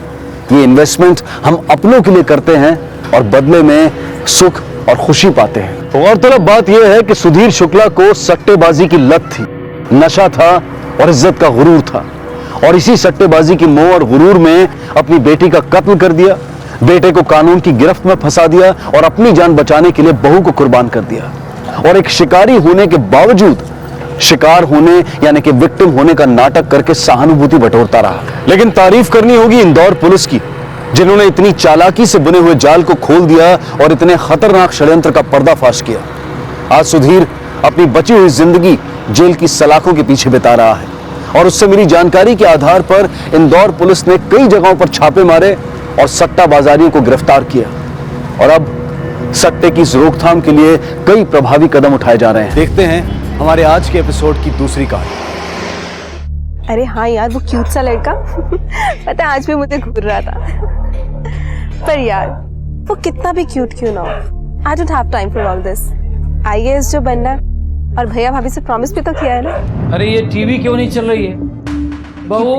ये इन्वेस्टमेंट हम अपनों के लिए करते हैं और बदले में सुख और खुशी पाते हैं। गौरतलब बात यह है कि सुधीर शुक्ला को सट्टेबाजी की लत थी, नशा था और इज्जत का गुरूर था और इसी सट्टेबाजी की मोह और गुरूर में अपनी बेटी का कत्ल कर दिया, बेटे को कानून की गिरफ्त में फंसा दिया और अपनी जान बचाने के लिए बहू को कुर्बान कर दिया। और एक शिकारी होने के बावजूद शिकार होने यानी कि विक्टिम होने का नाटक करके सहानुभूति बटोरता रहा। लेकिन तारीफ करनी होगी इंदौर पुलिस की, जिन्होंने इतनी चालाकी से बुने हुए जाल को खोल दिया और इतने खतरनाक षड्यंत्र का पर्दाफाश किया। आज सुधीर अपनी बची हुई जिंदगी जेल की सलाखों के पीछे बिता रहा है और उससे मिली जानकारी के आधार पर इंदौर पुलिस ने कई जगहों पर छापे मारे और सट्टा बाजारियों को गिरफ्तार किया और अब सट्टे की इस रोकथाम के लिए कई प्रभावी कदम उठाए जा रहे हैं। देखते हैं हमारे आज के एपिसोड की दूसरी कहानी। अरे हाँ यार, वो क्यूट सा लड़का पता है आज भी मुझे घूर रहा था। पर यार वो कितना भी क्यूट क्यों ना हो, I don't have time for all this. IAS जो बनना है और भैया भाभी से प्रॉमिस भी तो किया है ना। अरे ये टीवी क्यों नहीं चल रही है? बहू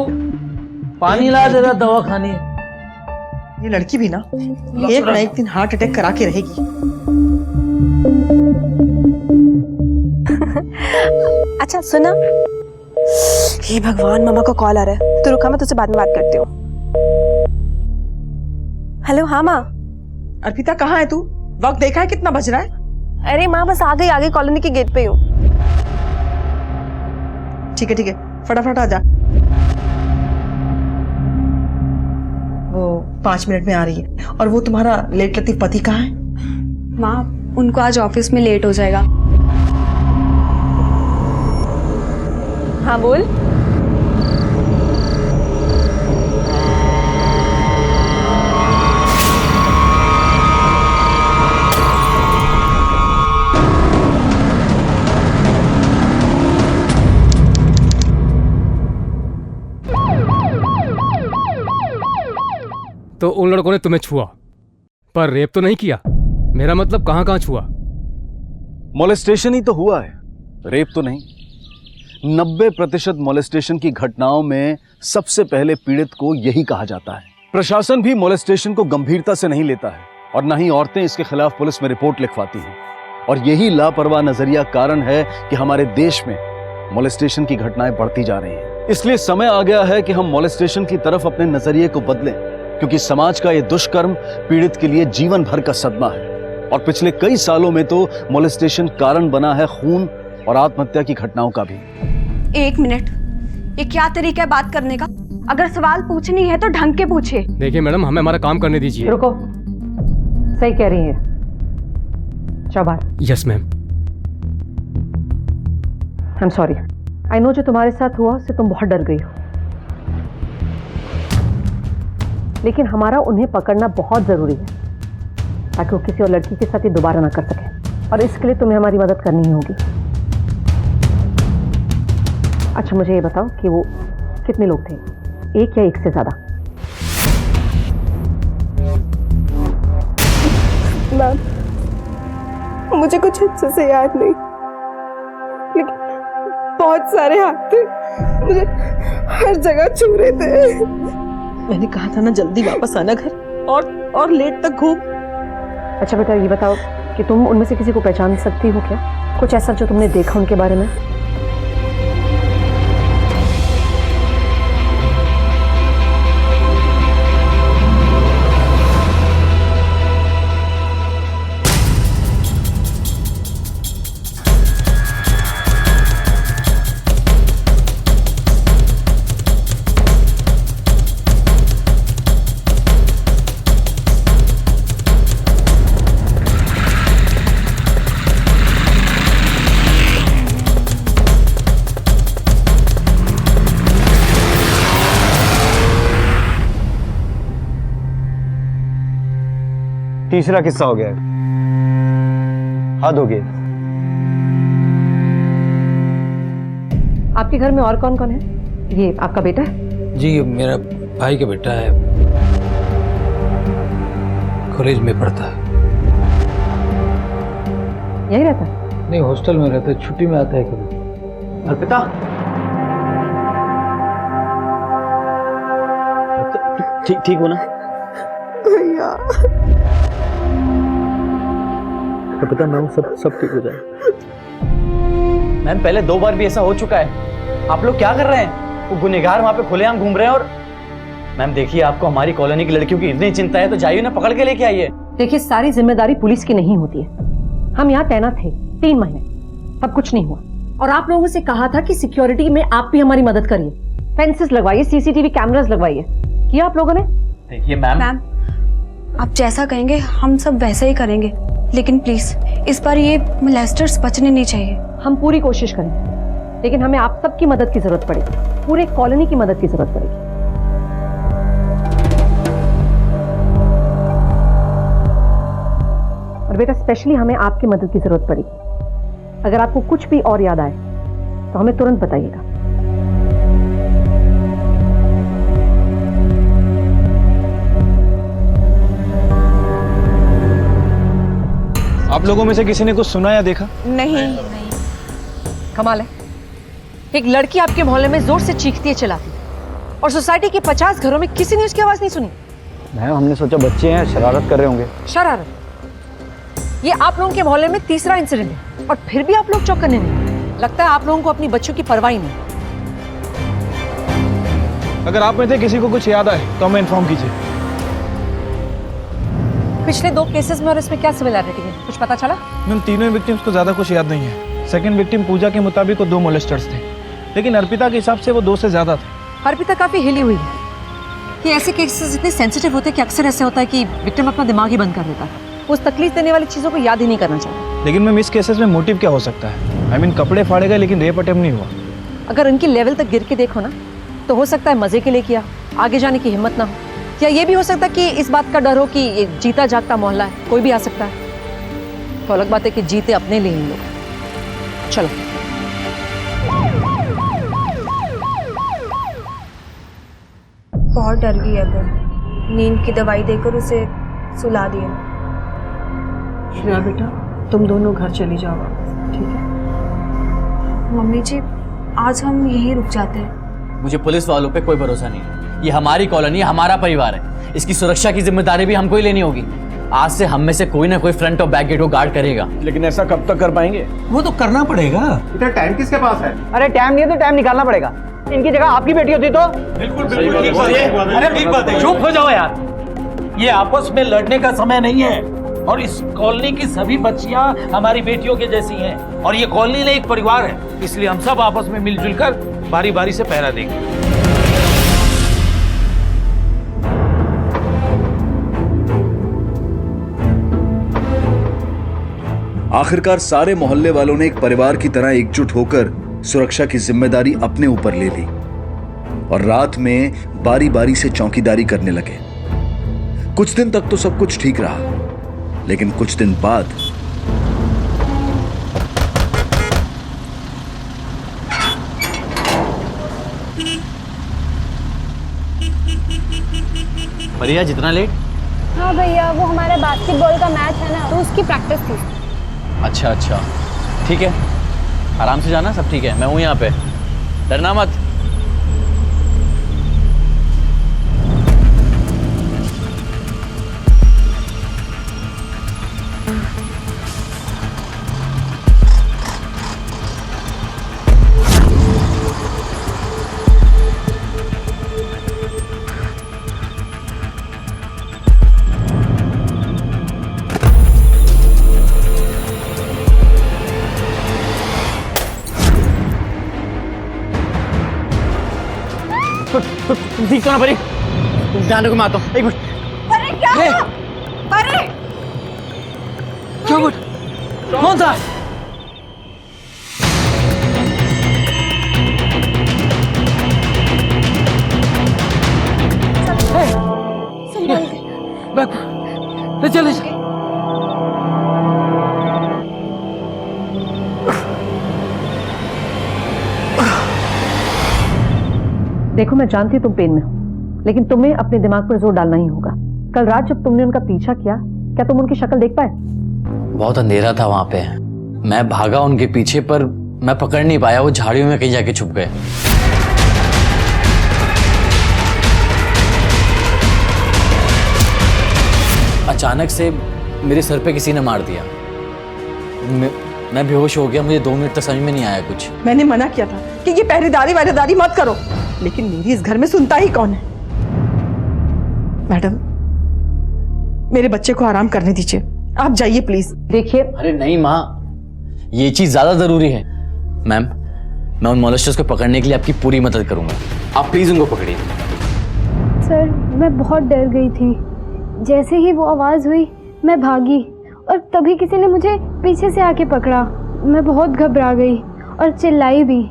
पानी ला दे रहा, दवा खानी है। ये लड़की भी ना एक ना एक दिन हार्ट अटैक करा के रहेगी। अच्छा सुना, हे भगवान, मामा का कॉल आ रहा है। तो रुका, मैं तुझसे बाद में बात करती हूँ। हेलो, हाँ माँ। अर्पिता कहाँ है तू? वक्त देखा है कितना बज रहा है? अरे माँ बस आ गई, आगे कॉलोनी के गेट पे हूँ। ठीक है फटाफट आ जा। वो 5 मिनट में आ रही है। और वो तुम्हारा लेट लतीफ पति कहाँ है? माँ उनको आज ऑफिस में लेट हो जाएगा। हाँ बोल। तो उन लड़कों ने तुम्हें छुआ पर रेप तो नहीं किया। मेरा मतलब कहां छुआ? मोलेस्टेशन ही तो हुआ है, रेप तो नहीं। 90% मोलेस्टेशन की घटनाओं में सबसे पहले पीड़ित को यही कहा जाता है। प्रशासन भी मोलेस्टेशन को गंभीरता से नहीं लेता है और न ही औरतें इसके खिलाफ पुलिस में रिपोर्ट लिखवाती हैं। और यही लापरवाह नजरिया कारण है कि हमारे देश में मोलेस्टेशन की घटनाएं बढ़ती जा रही हैं। इसलिए समय आ गया है कि हम मोलेस्टेशन की तरफ अपने नजरिए को बदलें, क्योंकि समाज का यह दुष्कर्म पीड़ित के लिए जीवन भर का सदमा है। और पिछले कई सालों में तो मोलेस्टेशन कारण बना है खून और आत्महत्या की घटनाओं का भी। 1 मिनट, ये क्या तरीका है बात करने का? अगर सवाल पूछनी है तो ढंग के पूछे। देखिए मैडम, हमें हमारा काम करने दीजिए। रुको, सही कह रही है चौबार। Yes ma'am. I am sorry. I know जो तुम्हारे साथ हुआ उससे तुम बहुत डर गई हो, लेकिन हमारा उन्हें पकड़ना बहुत जरूरी है। ताकि वो किसी और लड़की के साथ ये दोबारा ना कर सके, और इसके लिए तुम्हें हमारी मदद करनी ही होगी। अच्छा मुझे ये बताओ कि वो कितने लोग थे, एक या एक से ज्यादा? मैम, मुझे कुछ अच्छे से याद नहीं, लेकिन बहुत सारे हाथ थे, मुझे हर जगह छू रहे थे। मैंने कहा था ना जल्दी वापस आना घर, और लेट तक घूम। अच्छा बेटा ये बताओ कि तुम उनमें से किसी को पहचान सकती हो क्या? कुछ ऐसा जो तुमने देखा उनके बारे में? तीसरा किस्सा हो गया है, हद हो गई। आपके घर में और कौन कौन है? ये आपका बेटा है? जी मेरा भाई का बेटा है, कॉलेज में पढ़ता है। यही रहता है? नहीं, हॉस्टल में रहता है, छुट्टी में आता है कभी। अर्पिता, ठीक हो ना? भैया अर्पिता मैं हूँ, सब ठीक हो जाए। मैम पहले 2 बार भी ऐसा हो चुका है। आप लोग क्या कर रहे हैं? वो गुनहगार वहाँ पे खुलेआम घूम रहे हैं। और मैम देखिए, आपको हमारी कॉलोनी की लड़कियों की इतनी चिंता है तो जाइए ना, पकड़ के लेके आइए। देखिए सारी जिम्मेदारी पुलिस की नहीं होती है। हम यहाँ तैनात थे 3 महीने, अब कुछ नहीं हुआ। और आप लोगों से कहा था कि सिक्योरिटी में आप भी हमारी मदद करिए, फेंसेस लगवाइए, सीसीटीवी कैमरास लगवाइए। किया आप लोगों ने? देखिए मैम, आप जैसा कहेंगे हम सब वैसा ही करेंगे, लेकिन प्लीज इस बार ये मोलेस्टर्स बचने नहीं चाहिए। हम पूरी कोशिश करेंगे, लेकिन हमें आप सबकी मदद की जरूरत पड़ेगी, पूरे कॉलोनी की मदद की जरूरत पड़ेगी। और बेटा स्पेशली हमें आपकी मदद की जरूरत पड़ेगी। अगर आपको कुछ भी और याद आए तो हमें तुरंत बताइएगा। आप लोगों में से किसी ने कुछ सुना या देखा? नहीं। कमाल है, एक लड़की आपके मोहल्ले में जोर से चीखती है, चिल्लाती है, और सोसाइटी के 50 घरों में किसी ने उसकी आवाज नहीं सुनी। मैम हमने सोचा बच्चे हैं, शरारत कर रहे होंगे। शरारत? ये आप लोगों के मोहल्ले में तीसरा इंसिडेंट है, और फिर भी आप लोग चौकन्ने नहीं। लगता है आप लोगों को अपनी बच्चों की परवाह ही नहीं। अगर आप में से किसी को कुछ याद आए तो हमें इन्फॉर्म कीजिए। पिछले 2 केसेस में और इसमें क्या सिमिलैरिटी है, कुछ पता चला? मैम तीनों विक्टिम्स को ज्यादा कुछ याद नहीं है। सेकंड विक्टिम पूजा के मुताबिक वो 2 मोलेस्टर्स थे, लेकिन अर्पिता के हिसाब से वो 2 से ज्यादा थे। अर्पिता काफी हिली हुई है। ये ऐसे केसेस इतने सेंसिटिव होते हैं कि अक्सर ऐसे होता है कि विक्टिम अपना दिमाग ही बंद कर देता है, उस तकलीफ देने वाली चीजों को याद ही नहीं करना चाहिए। लेकिन मैम इस केसेस में मोटिव क्या हो सकता है? आई मीन कपड़े फाड़े गए लेकिन रेप अटेम्प्ट नहीं हुआ। अगर उनकी लेवल तक गिर के देखो ना, तो हो सकता है मजे के लिए किया, आगे जाने की हिम्मत ना हो, या ये भी हो सकता है कि इस बात का डर हो कि ये जीता जागता मोहल्ला है, कोई भी आ सकता है। तो अलग बात है कि जीते अपने लिए ही लोग। चलो बहुत डर गई है वो, नींद की दवाई देकर उसे सुला दिया। श्रेया बेटा तुम दोनों घर चली जाओ, ठीक है? मम्मी जी आज हम यहीं रुक जाते हैं। मुझे पुलिस वालों पे कोई भरोसा नहीं है। ये हमारी कॉलोनी है, हमारा परिवार है, इसकी सुरक्षा की जिम्मेदारी भी हमको ही लेनी होगी। आज से हम में से कोई ना कोई फ्रंट और बैक गेट को गार्ड करेगा। लेकिन ऐसा कब तक कर पाएंगे? वो तो करना पड़ेगा। इतना टाइम किसके पास है? अरे टाइम नहीं है तो टाइम निकालना पड़ेगा। इनकी जगह आपकी बेटी होती तो। बिल्कुल अरे ठीक बात है, चुप हो जाओ यार। ये आपस में लड़ने का समय नहीं है, और इस कॉलोनी की सभी बच्चियां हमारी बेटियों के जैसी हैं, और ये कॉलोनी नहीं एक परिवार है, इसलिए हम सब आपस में मिलजुल कर बारी बारी से पहरा देंगे। आखिरकार सारे मोहल्ले वालों ने एक परिवार की तरह एकजुट होकर सुरक्षा की जिम्मेदारी अपने ऊपर ले ली और रात में बारी बारी से चौकीदारी करने लगे। कुछ दिन तक तो सब कुछ ठीक रहा, लेकिन कुछ दिन बाद भैया जितना लेट? हाँ भैया, वो हमारा बास्केटबॉल का मैच है ना, तो उसकी प्रैक्टिस थी। अच्छा अच्छा, ठीक है, आराम से जाना, सब ठीक है, मैं हूँ यहाँ पे, डरना मत। ठीक ना परी, ध्यान रखो, मैं आता हूँ, एक मिनट। अरे क्या हुआ? अरे क्या हुआ? कौन था? ले चल। देखो, मैं जानती हूँ तुम पेन में हो, लेकिन तुम्हें अपने दिमाग पर जोर डालना ही होगा। कल रात जब तुमने उनका पीछा किया, क्या तुम उनकी शक्ल देख पाए? बहुत अंधेरा था वहां पे, मैं भागा उनके पीछे, पर मैं पकड़ नहीं पाया, वो झाड़ियों में कहीं जाके छुप गए। अचानक से मेरे सर पे किसी ने मार दिया, मैं बेहोश हो गया, मुझे 2 मिनट तक समझ में नहीं आया कुछ। मैंने मना किया था कि ये पहरेदारी मत करो, लेकिन मेरी इस घर में सुनता ही कौन है? मैडम, मेरे बच्चे को आराम करने दीजिए, आप जाइए प्लीज। देखिए, अरे नहीं माँ, ये चीज ज्यादा जरूरी है। मैम, मैं उन मॉलेस्टर्स को पकड़ने के लिए आपकी पूरी मदद करूंगा, आप प्लीज उनको पकड़िए। सर, मैं बहुत डर गई थी, जैसे ही वो आवाज़ हुई मैं भागी और तभी किसी ने मुझे पीछे से आके पकड़ा। मैं बहुत घबरा गई और चिल्लाई भी,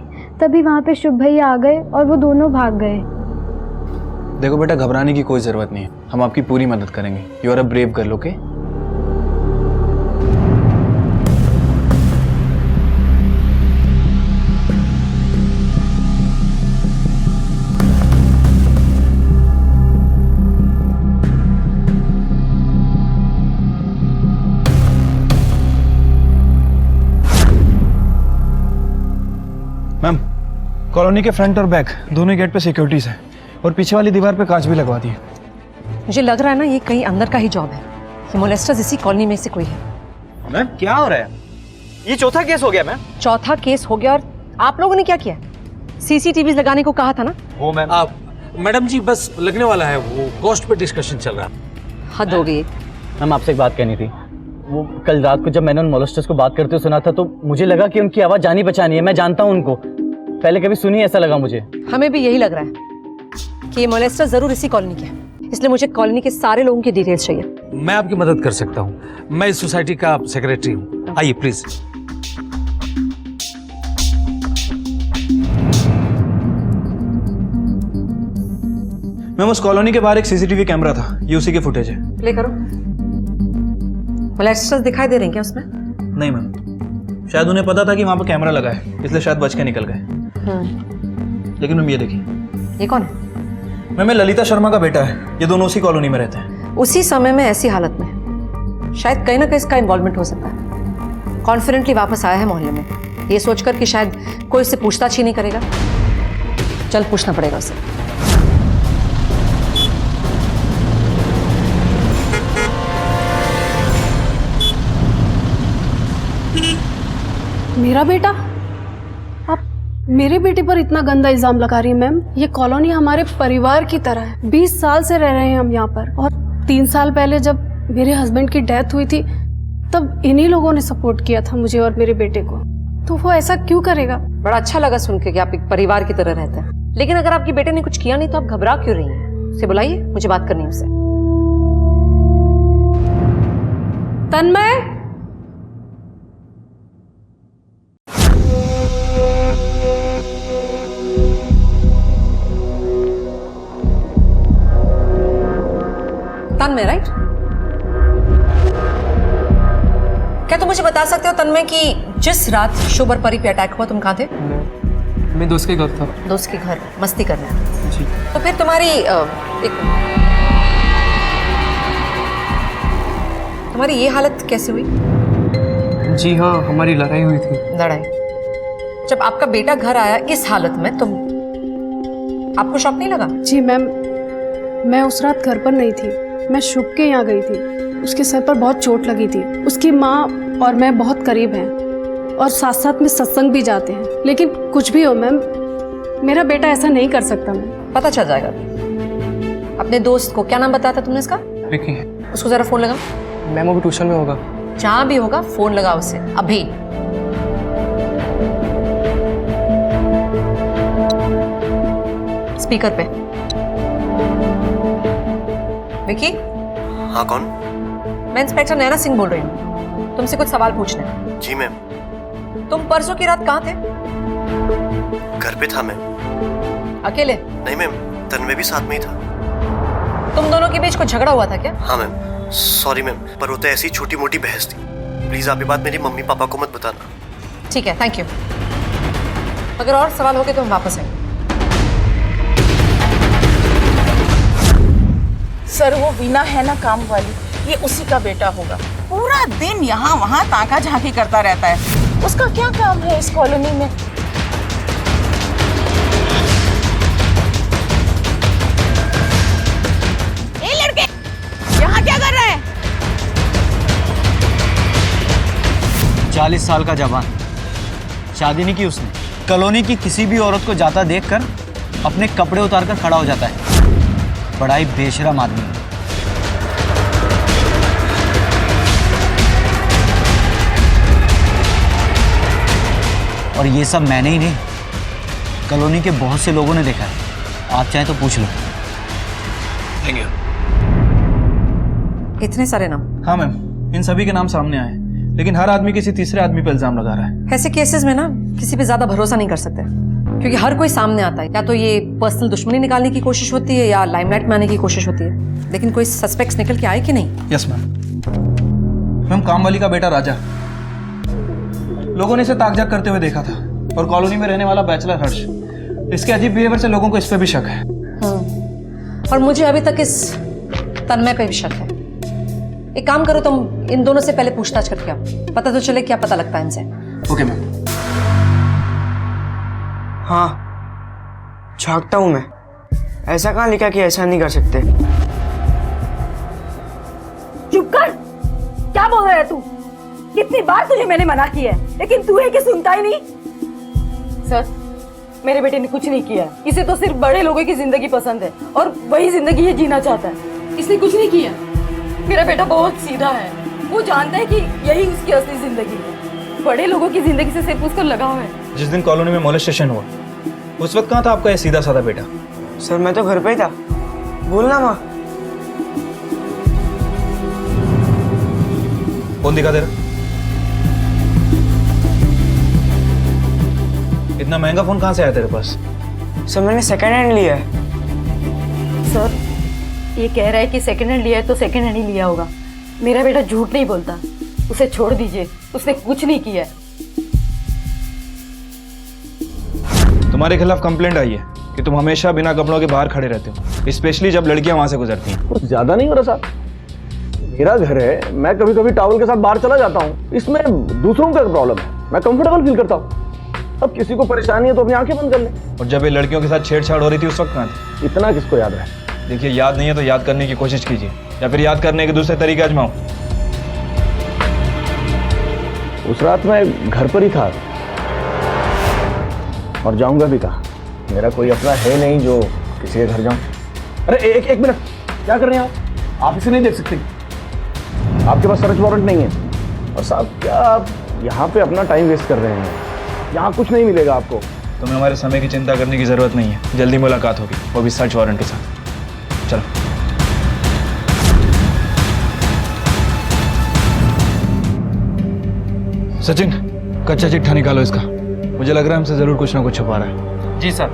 तभी वहाँ पे शुभ भैया आ गए और वो दोनों भाग गए। देखो बेटा, घबराने की कोई ज़रूरत नहीं है, हम आपकी पूरी मदद करेंगे। You are a brave girl, okay? Ma'am, colony के फ्रंट और बैक दोनों गेट पे सिक्योरिटीज है और पीछे वाली दीवार पे कांच भी लगवा दी है। मुझे लग रहा है ना, ये कहीं अंदर का ही जॉब है। ये मोलेस्टर्स इसी कॉलोनी में से कोई है। मैम, क्या हो रहा है? ये चौथा केस हो गया मैम। चौथा केस हो गया, और आप लोगों ने क्या किया? सीसीटीवी लगाने को कहा था ना? हो मैम। आप मैडम जी, बस लगने वाला है, वो कॉस्ट पे डिस्कशन चल रहा है। हद हो गई। मैम, आपसे एक बात कहनी थी। वो कल रात को जब मैंने उन मॉलेस्टर्स को बात करते हुए सुना था, तो मुझे लगा कि उनकी आवाज़ जानी पहचानी है, मैं जानता हूँ उनको, पहले कभी सुनी, ऐसा लगा मुझे। हमें भी यही लग रहा है कि ये मोलेस्टर जरूर इसी कॉलोनी के है, इसलिए मुझे कॉलोनी के सारे लोगों की डिटेल्स चाहिए। मैं आपकी मदद कर सकता हूँ, मैं इस सोसाइटी का सेक्रेटरी हूँ, आइए प्लीज। मैम, उस कॉलोनी के बाहर एक सीसीटीवी कैमरा था, ये उसी के फुटेज है। प्ले करो। मोलेस्टर्स दिखाई दे रहे हैं क्या उसमें? नहीं मैम, शायद उन्हें पता था कि वहां पर कैमरा लगा है, इसलिए शायद बच के निकल गए। लेकिन मैम, ये देखिए। ये कौन है? मैम, ये ललिता शर्मा का बेटा है, ये दोनों उसी कॉलोनी में रहते हैं। उसी समय में ऐसी हालत में शायद कहीं ना कहीं इसका इन्वॉल्वमेंट हो सकता है। कॉन्फिडेंटली वापस आया है मोहल्ले में, ये सोचकर कि शायद कोई उससे पूछताछ ही नहीं करेगा। चल, पूछना पड़ेगा उसे। मेरा बेटा? आप मेरे बेटे पर इतना गंदा इल्जाम लगा रही हैं मैम? ये कॉलोनी हमारे परिवार की तरह है, 20 साल से रह रहे हैं हम यहाँ पर, और 3 साल पहले जब मेरे हस्बैंड की डेथ हुई थी, तब इन्हीं लोगों ने सपोर्ट किया था मुझे और मेरे बेटे को, तो वो ऐसा क्यों करेगा? बड़ा अच्छा लगा सुन के कि आप एक परिवार की तरह रहते हैं, लेकिन अगर आपके बेटे ने कुछ किया नहीं तो आप घबरा क्यों रही हैं? उसे बुलाइए, मुझे बात करनी है उससे। तन्मय, तन्मय, राइट? क्या तुम मुझे बता सकते हो तन्मय कि जिस रात शुभ और परी पे अटैक हुआ तुम कहाँ थे? मैं दोस्त के घर था। दोस्त के घर मस्ती करने? जी। तो फिर तुम्हारी ये हालत कैसे हुई? जी हाँ, हमारी लड़ाई हुई थी। लड़ाई? जब आपका बेटा घर आया इस हालत में तुम आपको शॉक नहीं लगा? जी मैम, मैं उस रात घर पर नहीं थी, मैं शुभ के यहाँ गई थी। उसके सर पर बहुत चोट लगी थी। उसकी माँ और मैं बहुत करीब हैं और साथ साथ में सत्संग भी जाते हैं। लेकिन कुछ भी हो मैम, मेरा बेटा ऐसा नहीं कर सकता। मैम पता चल जाएगा। अपने दोस्त को क्या नाम बताया था तुमने इसका? विकी। उसको जरा फोन लगा। मैम वो भी ट्यूशन में होगा। जहाँ भी होगा फोन लगा उसे अभी। स्पीकर पे। विकी? हाँ कौन? मैं इंस्पेक्टर नैना सिंह बोल रही हूँ, तुमसे कुछ सवाल पूछने हैं। जी मैम। तुम परसों की रात कहाँ थे? घर पे था मैं। अकेले? नहीं मैम, तन्मय भी साथ में ही था। तुम दोनों के बीच कुछ झगड़ा हुआ था क्या? हाँ मैम, सॉरी मैम, पर वो तो ऐसी छोटी मोटी बहस थी। प्लीज आप ये बात मेरी मम्मी पापा को मत बताना। ठीक है, थैंक यू। अगर और सवाल हो गए तो हम वापस आएंगे। सर वो वीना है ना काम वाली, ये उसी का बेटा होगा। पूरा दिन यहाँ वहाँ ताका झांकी करता रहता है। उसका क्या काम है इस कॉलोनी में? ए लड़के, यहाँ क्या कर रहे हैं? 40 साल का जवान, शादी नहीं की उसने। कॉलोनी की किसी भी औरत को जाता देखकर अपने कपड़े उतारकर खड़ा हो जाता है। बड़ा ही बेशरम आदमी है। और ये सब मैंने ही नहीं, कॉलोनी के बहुत से लोगों ने देखा है। आप चाहें तो पूछ लो। Thank you. इतने सारे नाम? हाँ मैम, इन सभी के नाम सामने आए, लेकिन हर आदमी किसी तीसरे आदमी पर इल्जाम लगा रहा है। ऐसे केसेस में ना किसी पे ज्यादा भरोसा नहीं कर सकते, क्योंकि हर कोई सामने आता है। या तो ये पर्सनल दुश्मनी निकालने की कोशिश होती है या लाइमलाइट में आने की कोशिश होती है। लेकिन कोई सस्पेक्ट्स निकल के आए कि नहीं? Yes ma'am. मैम कामवाली का बेटा राजा, लोगों ने इसे ताकझाक करते हुए देखा था। और कॉलोनी में रहने वाला बैचलर हर्ष, इसके अजीब बिहेवियर से लोगों को इस पे भी शक है। और मुझे अभी तक इस तन्मय पे भी शक है। एक काम करो, तुम इन दोनों से पहले पूछताछ करके आओ, पता तो चले क्या पता लगता है इनसे। Okay ma'am. हाँ, झांकता हूं मैं। ऐसा कहाँ लिखा कि ऐसा नहीं कर सकते? चुप कर। क्या बोल रहा है तू? कितनी बार तुझे मैंने मना किया है, लेकिन तू है कि सुनता ही नहीं। सर, मेरे बेटे ने कुछ नहीं किया। इसे तो सिर्फ बड़े लोगों की जिंदगी पसंद है और वही जिंदगी ये जीना चाहता है। इसने कुछ नहीं किया। मेरा बेटा बहुत सीधा है, वो जानता है कि यही उसकी असली जिंदगी है। बड़े लोगों की जिंदगी से सिर्फ उसका लगाव है। जिस दिन कॉलोनी में मोलेस्टेशन हुआ, उस वक्त कहाँ था आपका ये सीधा साधा बेटा? सर मैं तो घर पे ही था। बोलना माँ। फोन दिखा दे रहा। इतना महंगा फोन कहाँ से आया तेरे पास? सर मैंने सेकंड हैंड लिया है। सर ये कह रहा है कि सेकंड हैंड लिया है तो सेकंड हैंड ही लिया होगा। मेरा बेटा झूठ नहीं बोलता, उसे छोड़ दीजिए, उसने कुछ नहीं किया। तुम्हारे खिलाफ कंप्लेंट आई है कि तुम हमेशा बिना कपड़ों के बाहर खड़े रहते हो, स्पेशली जब लड़कियां वहां से गुजरती हैं। कुछ ज्यादा नहीं हो रहा साहब, मेरा घर है, मैं कभी कभी टॉवल के साथ बाहर चला जाता हूँ। इसमें दूसरों का प्रॉब्लम है, मैं कंफर्टेबल फील करता हूँ। अब किसी को परेशानी है तो अपनी आंखें बंद कर ले। और जब ये लड़कियों के साथ छेड़छाड़ हो रही थी उस वक्त कहाँ थे? इतना किसको याद है? देखिए, याद नहीं है तो याद करने की कोशिश कीजिए, या फिर याद करने के दूसरे तरीके आजमाओ। उस रात मैं घर पर ही था और जाऊंगा भी कहाँ? मेरा कोई अपना है नहीं जो किसी के घर जाऊं। अरे एक मिनट, क्या कर रहे हैं आप इसे नहीं देख सकते? आपके पास सर्च वारंट नहीं है। और साहब क्या आप यहाँ पे अपना टाइम वेस्ट कर रहे हैं? यहाँ कुछ नहीं मिलेगा आपको। तुम्हें हमारे समय की चिंता करने की जरूरत नहीं है। जल्दी मुलाकात होगी, वो भी सर्च वारंट के साथ। चलो। सचिन, कच्चा चिट्ठा निकालो इसका। मुझे लग रहा है हमसे जरूर कुछ ना कुछ छुपा रहा है। जी सर।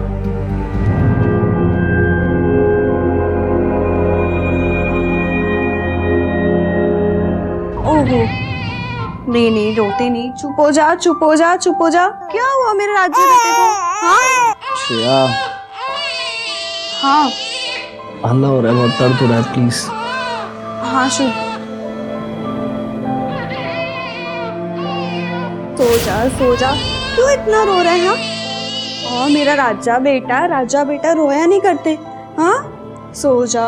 ओहो, नहीं नहीं रोते नहीं, चुप हो जा चुप हो जा चुप हो जा। क्या हुआ मेरे राज्य बेटे को? हाँ श्रेया, हाँ हल्ला हो रहा है, बहुत दर्द हो रहा है, प्लीज। हाँ शुभ, सो जा। क्यों इतना रो रहा है? हाँ और मेरा राजा बेटा रोया नहीं करते। हाँ सो जा।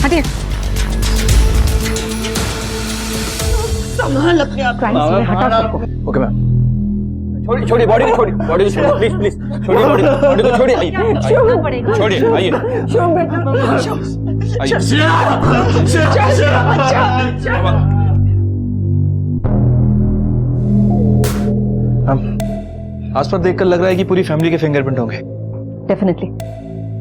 हटिए। संभाल अपने आप को। हटा सबको। Okay ma'am. छोड़िए बॉडी को, छोड़िए प्लीज छोड़िए बॉडी को, छोड़िए आइए आस पास देखकर लग रहा है कि पूरी फैमिली के फिंगरप्रिंट होंगे। डेफिनेटली।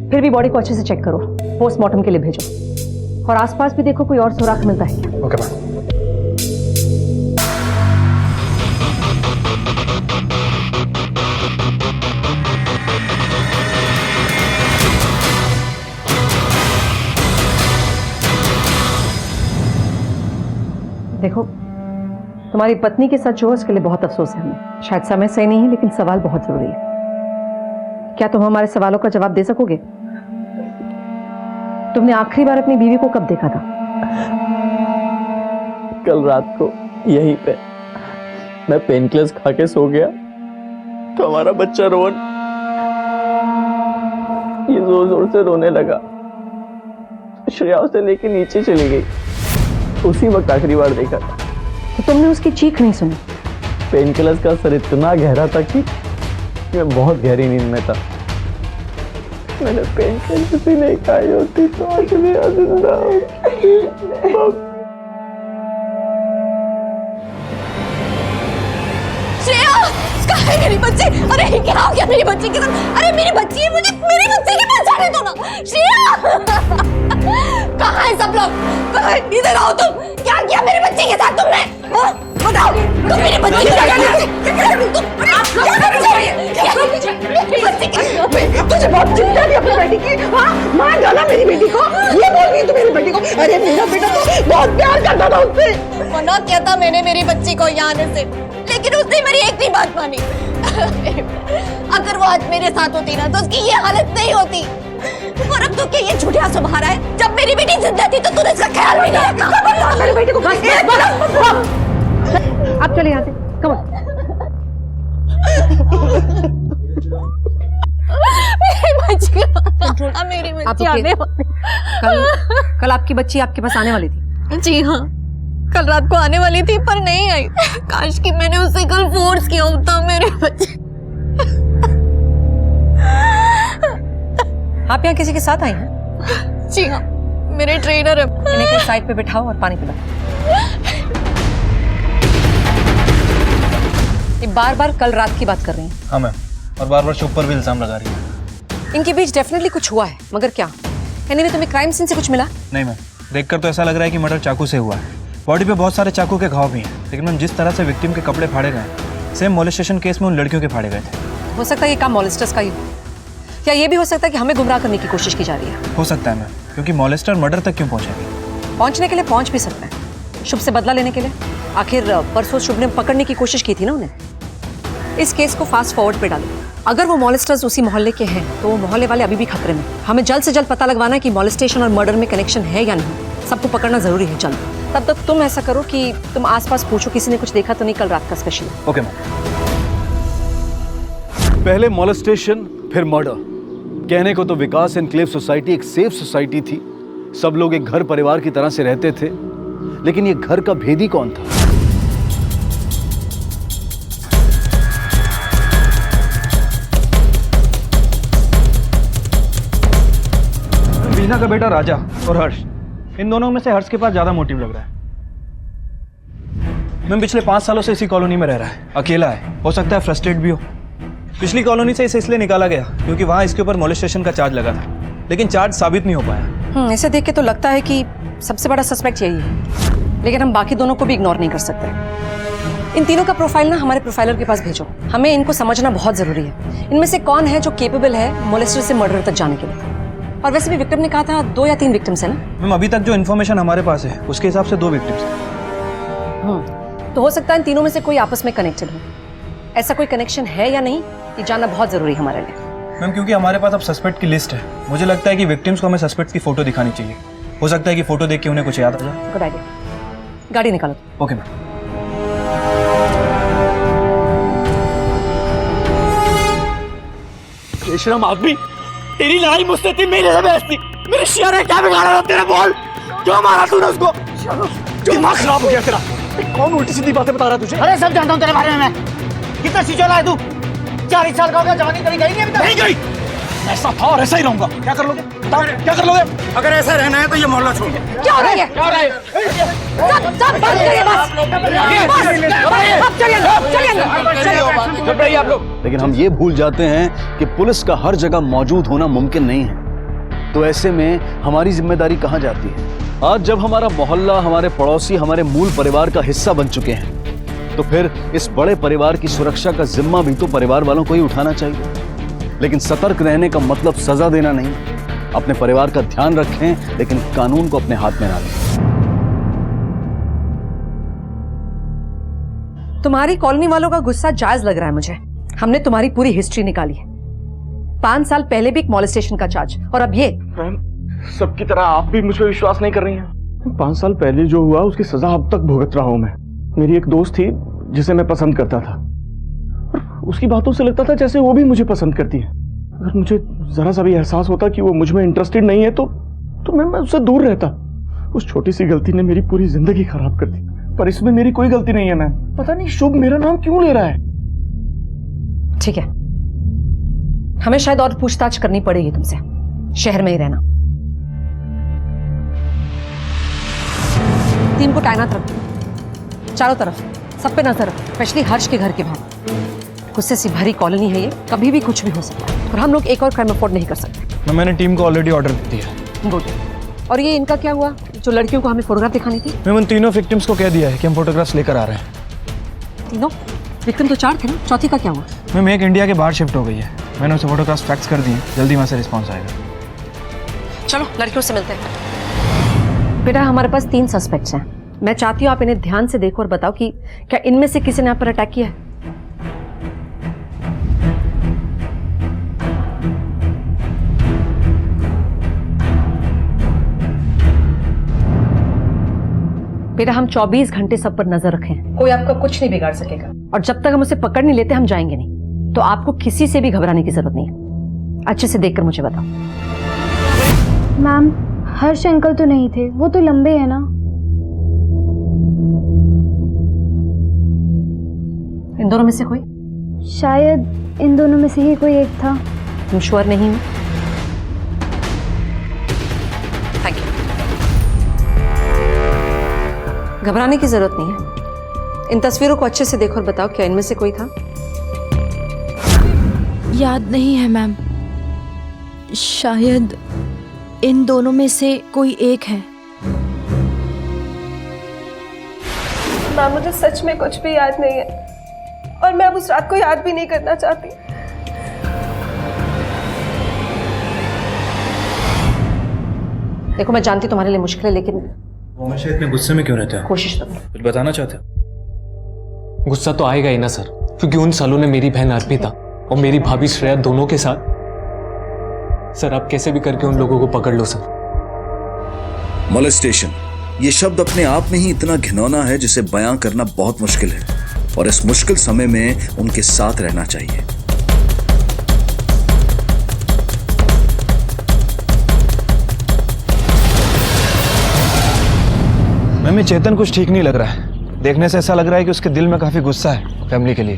फिर भी बॉडी को अच्छे से चेक करो, पोस्टमार्टम के लिए भेजो, और आसपास भी देखो कोई और सुराग मिलता है क्या। Okay ma'am. देखो, तुम्हारी पत्नी के साथ जो उसके लिए बहुत अफसोस है हमें। शायद समय सही नहीं है, लेकिन सवाल बहुत जरूरी है। क्या तुम हमारे सवालों का जवाब दे सकोगे? तुमने आखिरी बार अपनी बीवी को कब देखा था? कल रात को यहीं पे मैं पेन किलर्स खा के सो गया तो हमारा बच्चा रोहन ये जोर जोर से रोने लगा। श्रेया उसे लेके नीचे चली गई, उसी वक्त आखिरी बार देखा था। तो तुमने उसकी चीख नहीं सुनी? पेन किलर्स का असर इतना गहरा था कि मैं बहुत गहरी नींद में था। मैंने पेन किलर्स ही नहीं खाई होती तो आज मैं जिंदा हूं। श्रेया, कहाँ है मेरी बच्ची? अरे क्या हो गया मेरी बच्ची के साथ? अरे मेरी बच्ची है, मुझे मेरी बच्ची की पहचाने दो ना। श्रेया कहाँ है सब लोग? इधर आओ तुम। क्या किया मेरी बच्ची के साथ तुमने? बताओ, तुम मेरी बच्ची के साथ तुझे बहुत चिंता थी अपनी बेटी की। हाँ, मार डाला मेरी बेटी को। ये बोल रही है तू मेरी बेटी को? अरे मेरा बेटा तो बहुत प्यार करता था उससे। मना किया था मैंने मेरी बच्ची को यहाँ आने से, लेकिन उसने मेरी एक भी बात मानी। अगर वो आज मेरे साथ होती ना तो उसकी ये हालत नहीं होती। और अब तो क्या ये झूठे आंसू बहा रहा है? जब मेरी बेटी जिंदा थी तो तूने इसका ख्याल भी नहीं रखा। मेरी बेटी को आप चले यहाँ से, कम ऑन। मेरी बच्ची आने वाली। कल आपकी बच्ची आपके पास आने वाली थी? जी हाँ, कल रात को आने वाली थी पर नहीं आई। काश कि मैंने उसे कल फोर्स किया होता। मेरे बच्चे आप यहाँ किसी के साथ आई हैं? जी हाँ, मेरे ट्रेनर है। इन्हें साइड पे बिठाओ और पानी पिलाओ। ये बार बार कल रात की बात कर रही हैं। हाँ मैम, और बार बार शुभ पर भी इल्जाम लगा रही है। इनके बीच डेफिनेटली कुछ हुआ है, मगर क्या? एनीवे, तुम्हें क्राइम सीन से कुछ मिला? नहीं मैम, देखकर तो ऐसा लग रहा है कि मर्डर चाकू से हुआ है। बॉडी पे बहुत सारे चाकू के घाव भी हैं, लेकिन मैम जिस तरह से विक्टिम के कपड़े फाड़े गए, सेम मोलेस्टेशन केस में उन लड़कियों के फाड़े गए थे। हो सकता है ये काम मॉलेस्टर्स का ही हो, या ये भी हो सकता है कि हमें गुमराह करने की कोशिश की जा रही है। हो सकता है मैम, क्योंकि मॉलेस्टर मर्डर तक क्यों पहुंचेगी? पहुंचने के लिए पहुंच भी सकता है, शुभ से बदला लेने के लिए। आखिर परसों शुभ ने पकड़ने की कोशिश की थी ना उन्हें। इस केस को फास्ट फॉरवर्ड पे डालो। अगर वो मॉलेस्टर्स उसी मोहल्ले के हैं तो वो मोहल्ले वाले अभी भी खतरे में। हमें जल्द से जल्द पता लगवाना है कि मॉलेस्टेशन और मर्डर में कनेक्शन है या नहीं। सबको पकड़ना जरूरी है जल्द। तब तक तुम ऐसा करो कि तुम आसपास पूछो किसी ने कुछ देखा तो नहीं कल रात का स्पेशल। Okay ma'am. पहले मॉलेस्टेशन फिर मर्डर। कहने को तो विकास एनक्लेव सोसाइटी एक सेफ सोसाइटी थी, सब लोग एक घर परिवार की तरह से रहते थे, लेकिन ये घर का भेदी कौन था? टीना का बेटा राजा और हर्ष, इन दोनों में से हर्ष के पास ज्यादा मोटिव लग रहा है। मैम पिछले 5 सालों से इसी कॉलोनी में रह रहा है, अकेला है, हो सकता है फ्रस्ट्रेट भी हो। पिछली कॉलोनी से इसे इसलिए निकाला गया क्योंकि वहां इसके ऊपर मोलेस्टेशन का चार्ज लगा था, लेकिन चार्ज साबित नहीं हो पाया। इसे देख के तो लगता है कि सबसे बड़ा सस्पेक्ट यही है, लेकिन हम बाकी दोनों को भी इग्नोर नहीं कर सकते। इन तीनों का प्रोफाइल ना हमारे प्रोफाइलर के पास भेजो, हमें इनको समझना बहुत जरूरी है। इनमें से कौन है जो केपेबल है मोलेस्टर से मर्डर तक जाने के लिए। और वैसे भी विक्टिम ने कहा था 2 या 3 विक्टिम्स है ना? मैम अभी तक जो इन्फॉर्मेशन हमारे पास है उसके हिसाब से 2 विक्टिम्स हैं। तो हो सकता है इन तीनों में से कोई आपस में कनेक्टेड हो। ऐसा कोई कनेक्शन है या नहीं, ये जानना बहुत जरूरी है हमारे लिए। मैम क्योंकि हमारे पास अब सस्पेक्ट की लिस्ट है, मुझे लगता है कि विक्टिम्स को हमें सस्पेक्ट की फोटो दिखानी चाहिए। हो सकता है कि फोटो देख के उन्हें कुछ याद आ जाए। गुड आइडिया, गाड़ी निकालो। Okay ma'am. बेशरम आदमी, तेरी लड़ाई मुझसे थी, मेरे से बहस थी। मेरे शेर है, क्या बिगाड़ा था तेरा? बोल, क्यों मारा तूने उसको? दिमाग खराब हो गया तेरा। कौन उल्टी सीधी बातें बता रहा है तुझे? अरे सब जानता हूँ तेरे बारे में मैं। कितना सिचोला है तू? 40 साल का हो गया, जवानी तेरी गई नहीं अभी तक? नहीं गई। ऐसा था और ऐसा ही रहूंगा। क्या कर लोगे? बताओ, क्या कर लोगे? अगर ऐसा रहना है तो ये मोहल्ला छोड़। क्या हो रहा है? क्या हो रहा है? सब बंद करिए बस। चलिए आप लोग। लेकिन हम ये भूल जाते हैं कि पुलिस का हर जगह मौजूद होना मुमकिन नहीं है। तो ऐसे में हमारी जिम्मेदारी कहाँ जाती है? आज जब हमारा मोहल्ला, हमारे पड़ोसी हमारे मूल परिवार का हिस्सा बन चुके हैं, तो फिर इस बड़े परिवार की सुरक्षा का जिम्मा भी तो परिवार वालों को ही उठाना चाहिए। लेकिन सतर्क रहने का मतलब सजा देना नहीं। अपने परिवार का ध्यान रखें, लेकिन कानून को अपने हाथ में ना लें। तुम्हारी कॉलोनी वालों का गुस्सा जायज लग रहा है मुझे। हमने तुम्हारी पूरी हिस्ट्री निकाली है। 5 साल पहले भी एक मॉलेस्टेशन का चार्ज, और अब ये। मैम, सबकी तरह आप भी मुझ पर विश्वास नहीं कर रही हैं। 5 साल पहले जो हुआ उसकी सजा अब तक भुगत रहा हूं मैं। मेरी एक दोस्त थी जिसे मैं पसंद करता था, और उसकी बातों से लगता था जैसे वो भी मुझे पसंद करती है। अगर मुझे जरा सा भी एहसास होता कि वो मुझ में इंटरेस्टेड नहीं है तो मैं उससे दूर रहता। उस छोटी सी गलती ने मेरी पूरी जिंदगी खराब कर दी। पर इसमें मेरी कोई गलती नहीं है मैम। पता नहीं शुभ मेरा नाम क्यों ले रहा है। ठीक है, हमें शायद और पूछताछ करनी पड़ेगी तुमसे। शहर में ही रहना। टीम को तैनात रखो चारों तरफ, सब पे नजर रखो, स्पेशली हर्ष के घर के बाहर। गुस्से से भरी कॉलोनी है ये, कभी भी कुछ भी हो सकता है, और हम लोग एक और क्राइम अफोर्ड नहीं कर सकते। मैंने टीम को ऑलरेडी ऑर्डर दे दिया। गुड। और ये इनका क्या हुआ, जो लड़कियों को हमें फोटोग्राफ दिखानी थी? मैम उन तीनों विक्टिम्स को कह दिया है कि हम फोटोग्राफ्स लेकर आ रहे हैं। तीनों विक्टिम तो 4 थे ना, चौथी का क्या हुआ? मैम एक इंडिया के बाहर शिफ्ट हो गई है, मैंने उसे फोटोग्राफ्स फैक्स कर दिए, जल्दी वहां से रिस्पॉन्स आएगा। चलो लड़कियों से मिलते हैं। बेटा हमारे पास 3 सस्पेक्ट्स हैं। मैं चाहती हूँ आप इन्हें ध्यान से देखो और बताओ कि क्या इनमें से किसी ने आप पर अटैक किया है? बेटा हम 24 घंटे सब पर नजर रखें, कोई आपका कुछ नहीं बिगाड़ सकेगा, और जब तक हम उसे पकड़ नहीं लेते हम जाएंगे नहीं। तो आपको किसी से भी घबराने की जरूरत नहीं है। अच्छे से देखकर मुझे बताओ। मैम, हर्ष अंकल तो नहीं थे, वो तो लंबे हैं ना। इन दोनों में से कोई? शायद इन दोनों में से ही कोई एक था। तुम श्योर नहीं हो? Thank you. घबराने की जरूरत नहीं है। इन तस्वीरों को अच्छे से देखो और बताओ क्या इनमें से कोई था? याद नहीं है मैम, शायद इन दोनों में से कोई एक है। मैम मुझे सच में कुछ भी याद नहीं है, और मैं अब उस रात को याद भी नहीं करना चाहती। देखो मैं जानती तुम्हारे लिए मुश्किल है, लेकिन वो हमेशा इतने गुस्से में क्यों रहते हैं? कोशिश तो करो। कुछ बताना चाहते हो? गुस्सा तो आएगा ही ना सर, क्योंकि उन सालों ने मेरी बहन अर्पिता और मेरी भाभी श्रेया दोनों के साथ। सर आप कैसे भी करके उन लोगों को पकड़ लो सर। मोलेस्टेशन ये शब्द अपने आप में ही इतना घिनौना है जिसे बयां करना बहुत मुश्किल है, और इस मुश्किल समय में उनके साथ रहना चाहिए। मैम चेतन कुछ ठीक नहीं लग रहा है, देखने से ऐसा लग रहा है कि उसके दिल में काफी गुस्सा है फैमिली के लिए।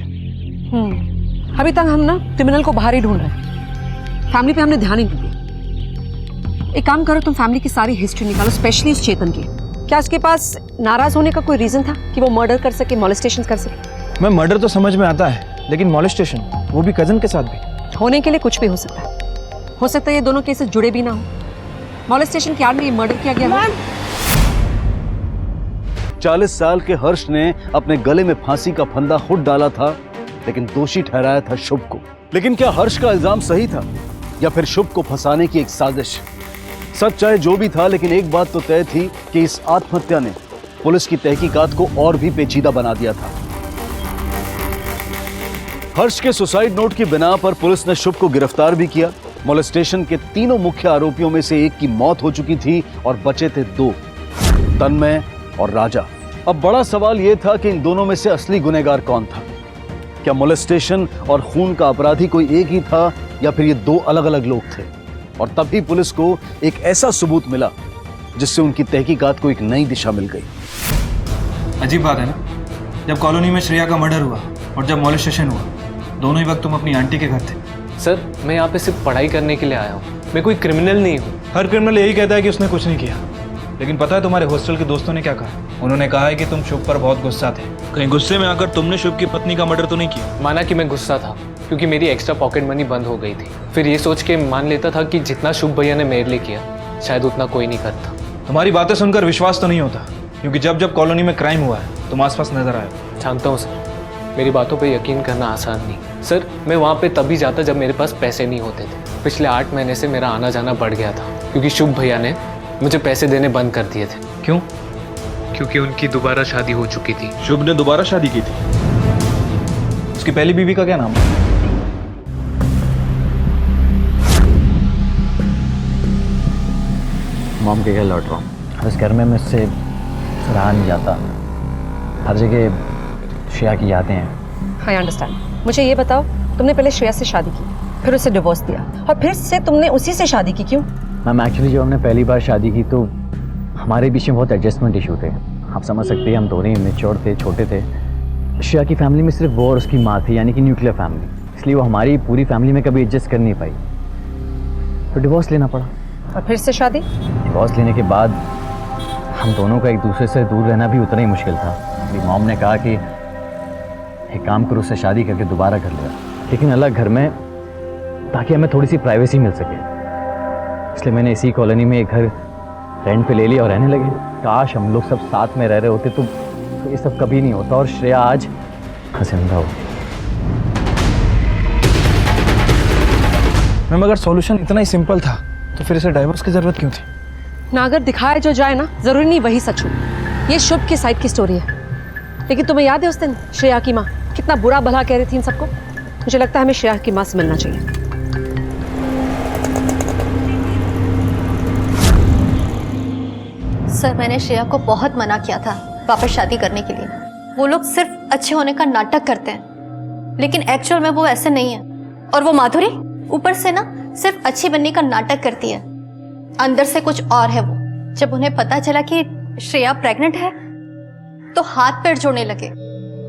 अभी तक हम ना क्रिमिनल को बाहर ही ढूंढ रहे हैं, फैमिली पे हमने ध्यान ही नहीं दिया। एक काम करो, तुम फैमिली की सारी हिस्ट्री निकालो, स्पेशली उस चेतन की। क्या उसके पास नाराज होने का कोई रीजन था कि वो मर्डर कर सके, मॉलेस्टेशन कर सके? मैं मर्डर तो समझ में आता है, लेकिन मॉलेस्टेशन, वो भी कजन के साथ भी। होने के लिए कुछ भी हो सकता है। हो सकता है ये दोनों केसेस जुड़े भी ना हो। मॉलेस्टेशन के आड़ में ये मर्डर किया गया हो। 40 साल के हर्ष ने अपने गले में फांसी का फंदा खुद डाला था, लेकिन दोषी ठहराया था शुभ को। लेकिन क्या हर्ष का इल्जाम सही था या फिर शुभ को फंसाने की एक साजिश? सच चाहे जो भी था, लेकिन एक बात तो तय थी कि इस आत्महत्या ने पुलिस की तहकीकात को और भी पेचीदा बना दिया था। हर्ष के सुसाइड नोट की बिना पर पुलिस ने शुभ को गिरफ्तार भी किया। मोलेस्टेशन के तीनों मुख्य आरोपियों में से एक की मौत हो चुकी थी और बचे थे 2, तन्मय और राजा। अब बड़ा सवाल यह था कि इन दोनों में से असली गुनहगार कौन था? क्या मोलेस्टेशन और खून का अपराधी कोई एक ही था या फिर ये 2 अलग अलग लोग थे? और तभी पुलिस को एक ऐसा सबूत मिला जिससे उनकी तहकीकात को एक नई दिशा मिल गई। अजीब बात है ना, जब कॉलोनी में श्रेया का मर्डर हुआ और जब मॉलेस्टेशन हुआ, दोनों ही वक्त तुम अपनी आंटी के घर थे। सर, मैं यहाँ पे सिर्फ पढ़ाई करने के लिए आया हूँ, मैं कोई क्रिमिनल नहीं हूँ। हर क्रिमिनल यही कहता है कि उसने कुछ नहीं किया, लेकिन पता है तुम्हारे हॉस्टल के दोस्तों ने क्या कहा? उन्होंने कहा है कि तुम शुभ पर बहुत गुस्सा थे। कहीं गुस्से में आकर तुमने शुभ की पत्नी का मर्डर तो नहीं किया? माना कि मैं गुस्सा था क्योंकि मेरी एक्स्ट्रा पॉकेट मनी बंद हो गई थी। फिर ये सोच के मान लेता था कि जितना शुभ भैया ने मेरे लिए किया शायद उतना कोई नहीं करता। तुम्हारी बातें सुनकर विश्वास तो नहीं होता, क्योंकि जब जब कॉलोनी में क्राइम हुआ है तुम आसपास नजर आए। जानता हूँ सर, मेरी बातों पे यकीन करना आसान नहीं। सर, मैं वहाँ पे तभी जाता जब मेरे पास पैसे नहीं होते थे। पिछले 8 महीने से मेरा आना जाना बढ़ गया था क्योंकि शुभ भैया ने मुझे पैसे देने बंद कर दिए थे। क्यों? क्योंकि उनकी दोबारा शादी हो चुकी थी। शुभ ने दोबारा शादी की थी? उसकी पहली बीवी का क्या नाम है? मॉम के घर लौट रहा हूँ। इस घर में मुझसे रहा नहीं जाता, हर जगह श्रेया की यादें हैं। I understand. मुझे ये बताओ, तुमने पहले श्रेया से शादी की, फिर उसे डिवोर्स दिया और फिर से तुमने उसी से शादी की, क्यों? मैम, एक्चुअली जब हमने पहली बार शादी की तो हमारे बीच में बहुत एडजस्टमेंट इशू थे। आप समझ सकते हैं, हम दोनों ही मैच्योर थे, छोटे थे। श्रेया की फैमिली में सिर्फ वो और उसकी माँ थी, यानी कि न्यूक्लियर फैमिली, इसलिए वो हमारी पूरी फैमिली में कभी एडजस्ट कर नहीं पाई, तो डिवोर्स लेना पड़ा। और फिर से शादी? डिवोर्स लेने के बाद हम दोनों का एक दूसरे से दूर रहना भी उतना ही मुश्किल था। मेरी मॉम ने कहा कि एक काम करो, उससे शादी करके दोबारा कर लिया, लेकिन अलग घर में, ताकि हमें थोड़ी सी प्राइवेसी मिल सके। इसलिए मैंने इसी कॉलोनी में एक घर रेंट पे ले लिया और रहने लगे। काश हम लोग सब साथ में रह रहे होते तो ये सब कभी नहीं होता और श्रेया आज जिंदा हो। मैम, अगर सॉल्यूशन इतना ही सिंपल था तो फिर इसे डाइवोर्स की जरूरत क्यों थी? ना, अगर दिखाया जो जाए ना, जरूरी नहीं वही सच हो। ये शुभ की साइड की स्टोरी है, लेकिन तुम्हें याद है उस दिन श्रेया की माँ कितना बुरा भला कह रही थी इन सबको? मुझे लगता है हमें श्रेया की माँ से मिलना चाहिए। सर, मैंने श्रेया को बहुत मना किया था वापस शादी करने के लिए। वो लोग सिर्फ अच्छे होने का नाटक करते हैं, लेकिन एक्चुअल में वो ऐसे नहीं है। और वो माधुरी ऊपर से ना सिर्फ अच्छी बनने का नाटक करती है, अंदर से कुछ और है वो। जब उन्हें पता चला कि श्रेया प्रेग्नेंट है तो हाथ पैर जोड़ने लगे,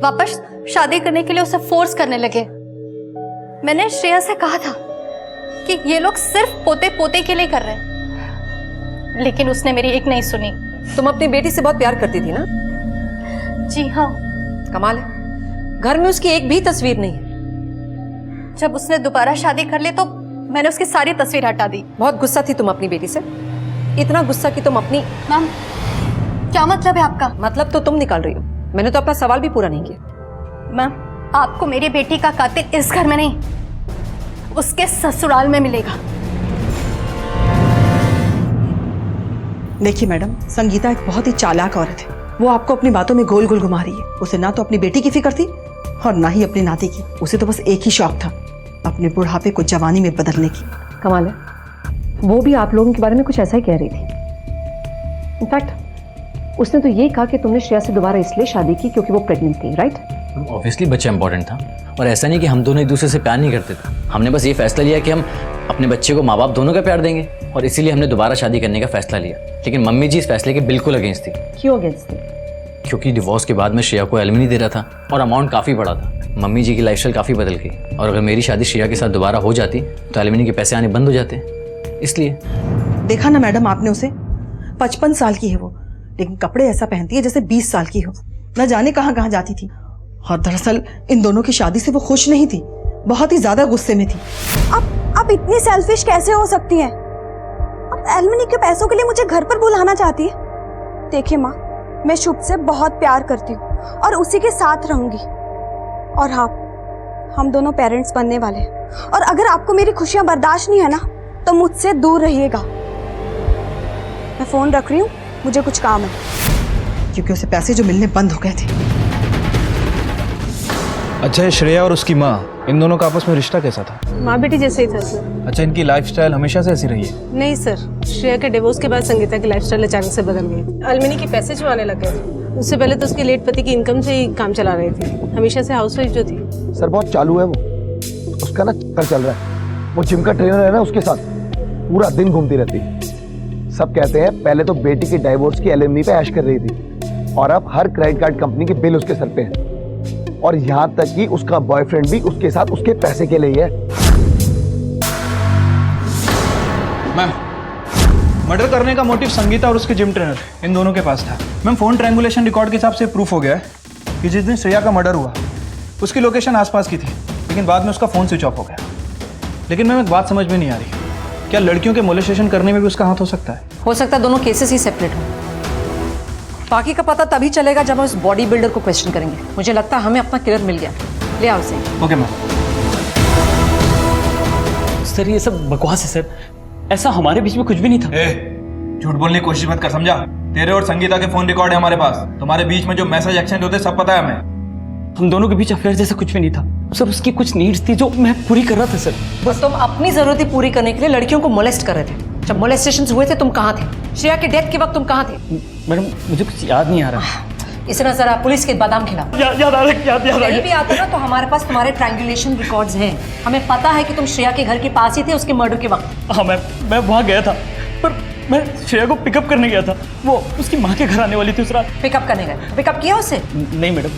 वापस शादी करने के लिए उसे फोर्स करने लगे। मैंने श्रेया से कहा था कि ये लोग सिर्फ पोते पोते के लिए कर रहे हैं, लेकिन उसने मेरी एक नहीं सुनी। तुम अपनी बेटी से बहुत प्यार करती थी ना? जी हाँ। कमाल है, घर में उसकी एक भी तस्वीर नहीं है। जब उसने दोबारा शादी कर ली तो मैंने उसकी सारी तस्वीर हटा दी। बहुत गुस्सा थी तुम अपनी बेटी से, इतना गुस्सा कि तुम अपनी... मैम, क्या मतलब है आपका? मतलब तो तुम निकाल रही हो, मैंने तो अपना सवाल भी पूरा नहीं किया। मैम, आपको मेरी बेटी का कातिल इस घर में नहीं, उसके ससुराल में मिलेगा। देखिए मैडम, संगीता एक बहुत ही चालाक औरत है। वो आपको अपनी बातों में गोल गोल घुमा रही है। उसे ना तो अपनी बेटी की फिक्र थी और ना ही अपनी नाती की। उसे तो बस एक ही शौक था, अपने बुढ़ापे को जवानी में बदलने की। कमाल है, वो भी आप लोगों के बारे में कुछ ऐसा ही कह रही थी। इनफैक्ट उसने तो ये कहा कि तुमने श्रेया से दोबारा इसलिए शादी की क्योंकि वो प्रेग्नेंट थी, राइट? ऑब्वियसली बच्चा इंपॉर्टेंट था, और ऐसा नहीं कि हम दोनों एक दूसरे से प्यार नहीं करते थे। हमने बस ये फैसला लिया कि हम अपने बच्चे को माँ बाप दोनों का प्यार देंगे, और इसीलिए हमने दोबारा शादी करने का फैसला लिया। लेकिन मम्मी जी इस फैसले के बिल्कुल अगेंस्ट थी। क्यों अगेंस्ट थी? क्योंकि डिवोर्स के बाद मैं श्रेया को एलिमनी दे रहा था और अमाउंट काफ़ी बड़ा था। मम्मी जी की लाइफस्टाइल काफ़ी बदल गई, और अगर मेरी शादी श्रेया के साथ दोबारा हो जाती तो एलिमनी के पैसे आने बंद हो जाते, इसलिए। देखा ना मैडम आपने उसे, 55 साल की है वो, लेकिन कपड़े ऐसा पहनती है जैसे 20 साल की हो। न जाने कहाँ कहाँ जाती थी। और दरअसल इन दोनों की शादी से वो खुश नहीं थी, बहुत ही ज्यादा गुस्से में थी। आप इतनी सेल्फिश कैसे हो सकती हैं? आप एलमनी के पैसों के लिए मुझे घर पर बुलाना चाहती है? देखिए माँ, मैं शुभ से बहुत प्यार करती हूँ और उसी के साथ रहूंगी। और हाँ, हम दोनों पेरेंट्स बनने वाले हैं, और अगर आपको मेरी खुशियां बर्दाश्त नहीं है ना, तो मुझसे दूर रहिएगा। मैं फोन रख रही हूँ, मुझे कुछ काम है। क्योंकि उसे पैसे जो मिलने बंद हो गए थे। अच्छा, ये श्रेया और उसकी माँ, इन दोनों का आपस में रिश्ता कैसा था? माँ बेटी जैसे ही था सर। अच्छा, इनकी लाइफस्टाइल हमेशा से ऐसी रही है? नहीं सर, श्रेया के डिवोर्स के बाद संगीता की लाइफस्टाइल अचानक से बदल गई। अलमिनी के पैसे जो आने लग गए थे। उससे पहले तो उसके लेट पति की इनकम से ही काम चला रही थी, हमेशा से हाउसवाइफ जो थी। सर बहुत चालू है वो, उसका ना चक्कर चल रहा है। वो जिम का ट्रेनर है ना, उसके साथ पूरा दिन घूमती रहती है। सब कहते हैं पहले तो बेटी की डाइवोर्स की एलिमनी पे ऐश कर रही थी, और अब हर क्रेडिट कार्ड कंपनी के बिल उसके सर पे है, और यहाँ तक कि उसका बॉयफ्रेंड भी उसके साथ उसके पैसे के लिए है। मैम, मर्डर करने का मोटिव संगीता और उसके जिम ट्रेनर इन दोनों के पास था। मैम, फोन ट्रायंगुलेशन रिकॉर्ड के हिसाब से प्रूफ हो गया है कि जिस दिन श्रेया का मर्डर हुआ उसकी लोकेशन आसपास की थी, लेकिन बाद में उसका फोन स्विच ऑफ हो गया। लेकिन मैम, एक बात समझ में नहीं आ रही, क्या लड़कियों के मोलेस्टेशन करने में भी उसका हाथ हो सकता है? हो सकता है दोनों केसेस ही सेपरेट हो। बाकी का पता तभी चलेगा जब हम उस बॉडी बिल्डर को क्वेश्चन करेंगे। मुझे लगता है हमें अपना किलर मिल गया। ले आओ उसे। Okay ma'am. सर ये सब बकवास है सर, ऐसा हमारे बीच में कुछ भी नहीं था। झूठ बोलने की कोशिश मत कर, समझा? तेरे और संगीता के फोन रिकॉर्ड है हमारे पास। तुम्हारे बीच में जो मैसेज एक्सचेंज होते सब पता है हमें। हम दोनों के बीच अफेयर जैसा कुछ भी नहीं था सर। उसकी कुछ नीड्स थी जो मैं पूरी कर रहा था सर। बस तुम अपनी जरूरतें पूरी करने के लिए लड़कियों को मोलेस्ट कर रहे थे। जब मोलेस्टेशन हुए थे तुम कहाँ थे? श्रेया के डेथ के वक्त तुम कहाँ थे? मैडम मुझे कुछ याद नहीं आ रहा। इस तरह जरा पुलिस के बादाम खिलाओ। याद आ रहा। नहीं भी आता ना तो हमारे पास तुम्हारे ट्रायंगुलेशन रिकॉर्ड्स हैं। हमें पता है कि तुम श्रेया के घर के पास ही थे उसके मर्डर के वक्त। हाँ मैं वहाँ गया था, पर मैं श्रेया को पिकअप करने गया था। वो उसकी माँ के घर आने वाली थी उस रात। पिकअप करने गए? पिकअप किया उसे? नहीं मैडम,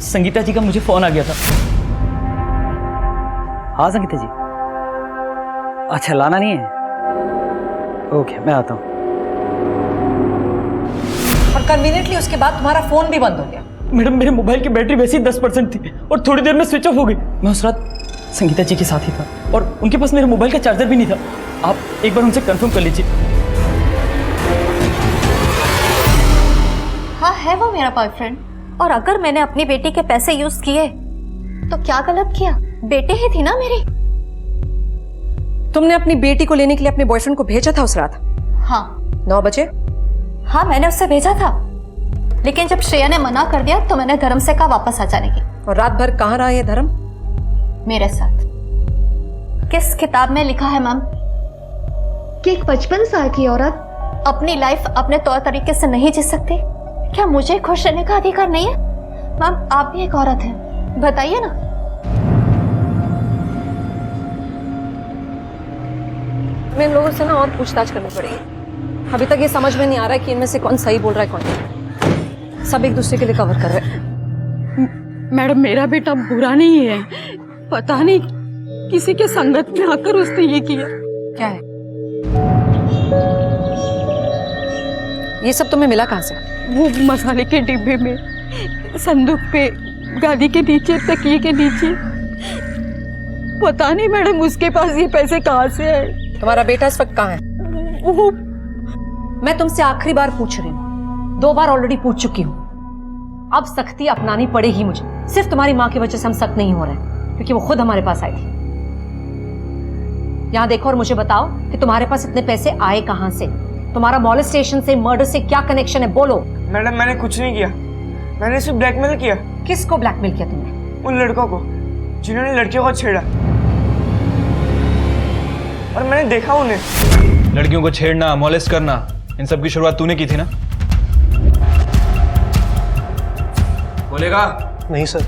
संगीता जी का मुझे फोन आ गया था। हाँ संगीता जी। अच्छा, लाना नहीं है? ओके, मैं आता हूँ। और कन्वीनियंटली उसके बाद तुम्हारा फोन भी बंद हो गया। मैडम मेरे मोबाइल की बैटरी वैसे ही 10% थी और थोड़ी देर में स्विच ऑफ हो गई। मैं उस रात संगीता जी के साथ ही था और उनके पास मेरे मोबाइल का चार्जर भी नहीं था। आप एक बार उनसे कंफर्म कर लीजिए। हाँ, है वो मेरा बॉयफ्रेंड। और अगर मैंने अपनी बेटी के पैसे यूज किए तो क्या गलत किया? बेटी ही थी ना मेरी। तुमने अपनी बेटी को लेने के लिए अपने बॉयफ्रेंड को भेजा था उस रात? हाँ। 9 बजे? हाँ, मैंने उससे भेजा था, लेकिन जब श्रेया ने मना कर दिया तो मैंने धर्म से कहा वापस आ जाने की। और रात भर कहाँ रहा ये धर्म? मेरे साथ। किस किताब में लिखा है मैम कि एक 55 साल की औरत अपनी लाइफ अपने तौर तरीके से नहीं जी सकती? क्या मुझे खुश रहने का अधिकार नहीं है? मैम, आप भी एक औरत हैं, बताइए ना। मैं इन लोगों से ना और पूछताछ करनी पड़ेगी। अभी तक ये समझ में नहीं आ रहा है कि इनमें से कौन सही बोल रहा है कौन नहीं। सब एक दूसरे के लिए कवर कर रहे हैं। मैडम, मेरा बेटा बुरा नहीं है, पता नहीं किसी के संगत में आकर उसने ये किया। क्या है ये सब? तुम्हें मिला कहाँ से? वो मसाले के डिब्बे में, संदूक पे, गादी के नीचे, तकिए के नीचे। पता नहीं मैडम उसके पास ये पैसे कहाँ से है। तुम्हारा बेटा इस वक्त कहाँ है? वो मैं तुमसे आखिरी बार पूछ रही हूँ, 2 बार ऑलरेडी पूछ चुकी हूँ। अब सख्ती अपनानी पड़ेगी मुझे। सिर्फ तुम्हारी माँ की वजह से हम सख्त नहीं हो रहे हैं, क्योंकि वो खुद हमारे पास आई थी। यहाँ देखो और मुझे बताओ कि तुम्हारे पास इतने पैसे आए कहाँ से? तुम्हारा मॉलेस्टेशन से, मर्डर से क्या कनेक्शन है? बोलो। मैडम, मैंने कुछ नहीं किया, मैंने सिर्फ ब्लैकमेल किया। किसको ब्लैकमेल किया तुमने? उन लड़कों को जिन्होंने लड़कियों को छेड़ा, और मैंने देखा उन्हें। लड़कियों को छेड़ना, मॉलेस्ट करना, इन सब की शुरुआत तूने की थी ना? बोलेगा? नहीं सर,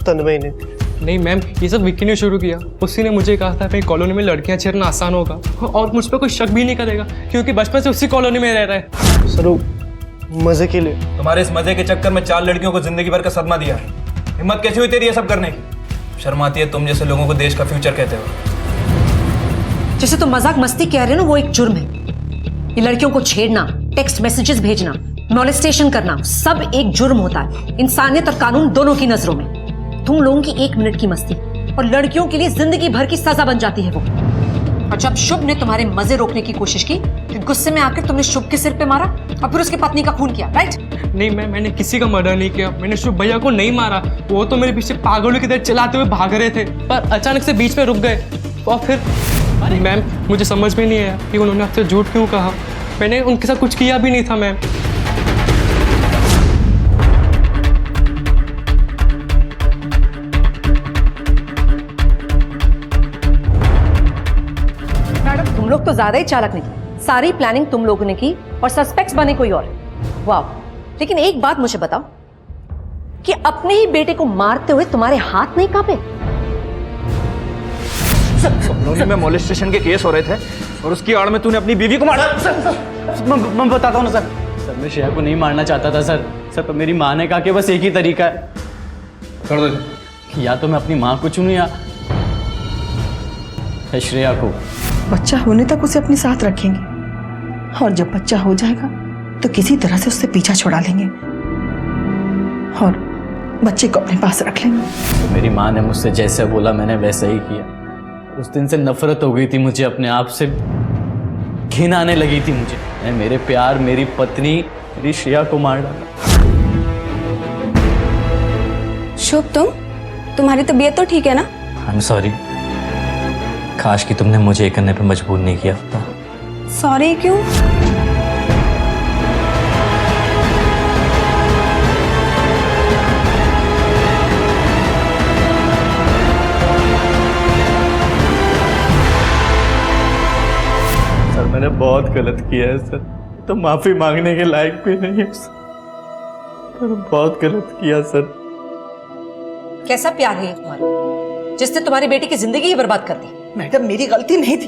तन्मय ने। नहीं मैम, ये सब विक्की ने शुरू किया। उसी ने मुझे कहा था कि कॉलोनी में लड़कियां छेड़ना आसान होगा और मुझ पर कोई शक भी नहीं करेगा, क्योंकि बचपन से उसी कॉलोनी में रह रहा है। सर वो मजे के लिए। तुम्हारे इस मजे के चक्कर में 4 लड़कियों को जिंदगी भर का सदमा दिया। हिम्मत कैसी हुई तेरी ये सब करने की? शर्म आती है तुम जैसे लोगों को देश का फ्यूचर कहते हो। जैसे तुम मजाक मस्ती कह रहे हो ना, वो एक जुर्म है। ये लड़कियों को छेड़ना, टेक्स्ट मैसेजेस भेजना, मॉलेस्टेशन करना, सब एक जुर्म होता है, इंसानियत और कानून दोनों की नजरों में। तुम लोगों की 1 मिनट की मस्ती और लड़कियों के लिए जिंदगी भर की सजा बन जाती है वो। और जब शुभ ने तुम्हारे मजे रोकने की कोशिश की तो गुस्से में आकर तुमने शुभ के सिर पे मारा और फिर उसकी पत्नी का खून किया, राइट? नहीं मैंने किसी का मर्डर नहीं किया, मैंने शुभ भैया को नहीं मारा। वो तो मेरे पीछे पागलों की तरह चलाते हुए भाग रहे थे, पर अचानक से बीच में रुक गए। और फिर मैम मुझे समझ में नहीं आया कि उन्होंने आपसे झूठ क्यों कहा। मैंने उनके साथ कुछ किया भी नहीं था मैम। मैडम तुम लोग तो ज्यादा ही चालाक निकले। सारी प्लानिंग तुम लोगों ने की और सस्पेक्ट्स बने कोई और। वाह, लेकिन एक बात मुझे बताओ कि अपने ही बेटे को मारते हुए तुम्हारे हाथ नहीं कांपे? कॉलोनी में मॉलेस्टेशन के केस हो रहे थे और उसकी आड़ में तूने अपनी बीवी को मारा। मैं बताता हूँ ना सर। सर मैं श्रेया को नहीं मारना चाहता था सर। सर पर मेरी माँ ने कहा कि बस एक ही तरीका है, कर दो। या तो मैं अपनी माँ को चुनूं या श्रेया को। बच्चा होने तक उसे अपने साथ रखेंगे और जब बच्चा हो जाएगा तो किसी तरह से उससे पीछा छुड़ा लेंगे और बच्चे को अपने पास रख लेंगे। तो मेरी माँ ने मुझसे जैसे बोला मैंने वैसा ही किया। उस दिन से नफरत हो गई थी मुझे अपने आप से, घिन आने लगी थी मुझे। मैं मेरे प्यार, मेरी पत्नी, मेरी श्रेया को मार डाला। शुभ तुम्हारी तबीयत तो ठीक है ना? आई एम सॉरी। काश कि तुमने मुझे ये करने पे मजबूर नहीं किया होता। सॉरी क्यों? सर मैंने बहुत गलत किया है सर, तो माफी मांगने के लायक भी नहीं है सर। मैंने बहुत गलत किया सर। कैसा प्यार है ये तुम्हारा जिसने तुम्हारी बेटी की जिंदगी ही बर्बाद कर दी? मैडम मेरी गलती नहीं थी,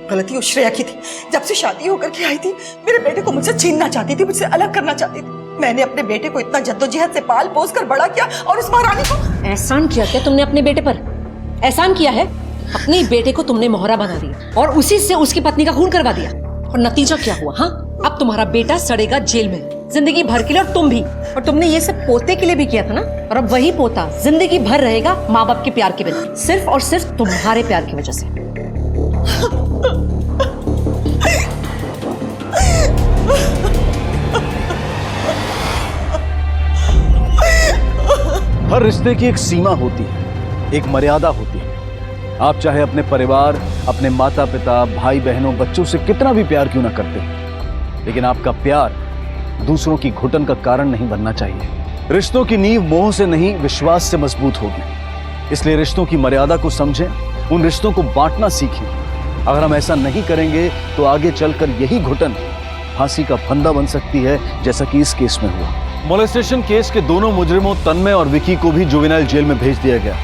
गलती उस श्रेया की थी। जब से शादी होकर के आई थी मेरे बेटे को मुझसे छीनना चाहती थी, मुझसे अलग करना चाहती थी। मैंने अपने बेटे को इतना जद्दोजहद से पाल पोस कर बड़ा किया और उस महारानी को एहसान किया क्या तुमने अपने बेटे पर? एहसान किया है, अपने बेटे को तुमने मोहरा बना दिया और उसी से उसकी पत्नी का खून करवा दिया। और नतीजा क्या हुआ? हाँ, अब तुम्हारा बेटा सड़ेगा जेल में जिंदगी भर के लिए और तुम भी। और तुमने ये सब पोते के लिए भी किया था ना, और अब वही पोता जिंदगी भर रहेगा माँ बाप के प्यार के बिना, सिर्फ और सिर्फ तुम्हारे प्यार की वजह से। हर रिश्ते की एक सीमा होती है, एक मर्यादा होती है। आप चाहे अपने परिवार, अपने माता पिता, भाई बहनों, बच्चों से कितना भी प्यार क्यों ना करते हैं, लेकिन आपका प्यार दूसरों की घुटन का कारण नहीं बनना चाहिए। रिश्तों की नींव मोह से नहीं विश्वास से मजबूत होगी। इसलिए रिश्तों की मर्यादा को समझें, उन रिश्तों को बांटना सीखें। अगर हम ऐसा नहीं करेंगे तो आगे चलकर यही घुटन फांसी का फंदा बन सकती है, जैसा कि इस केस में हुआ। मोलेस्टेशन केस के दोनों मुजरिमों तन्मय और विकी को भी जुवेनाइल जेल में भेज दिया गया।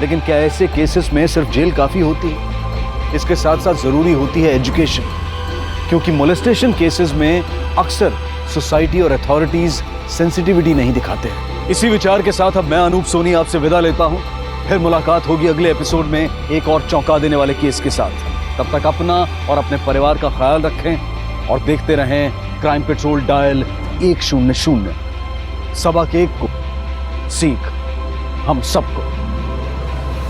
लेकिन क्या ऐसे केसेस में सिर्फ जेल काफी होती है? इसके साथ साथ जरूरी होती है एजुकेशन, क्योंकि मोलेस्टेशन केसेस में अक्सर सोसाइटी और अथॉरिटीज सेंसिटिविटी नहीं दिखाते हैं। इसी विचार के साथ अब मैं अनूप सोनी आपसे विदा लेता हूं। फिर मुलाकात होगी अगले एपिसोड में एक और चौंका देने वाले केस के साथ। तब तक अपना और अपने परिवार का ख्याल रखें और देखते रहें क्राइम पेट्रोल डायल 100। सबक एक को सीख हम सबको।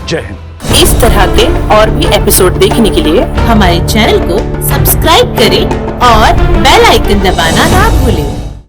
जय हिंद। इस तरह के और भी एपिसोड देखने के लिए हमारे चैनल को सब्सक्राइब करें और बेल आइकन दबाना ना भूलें।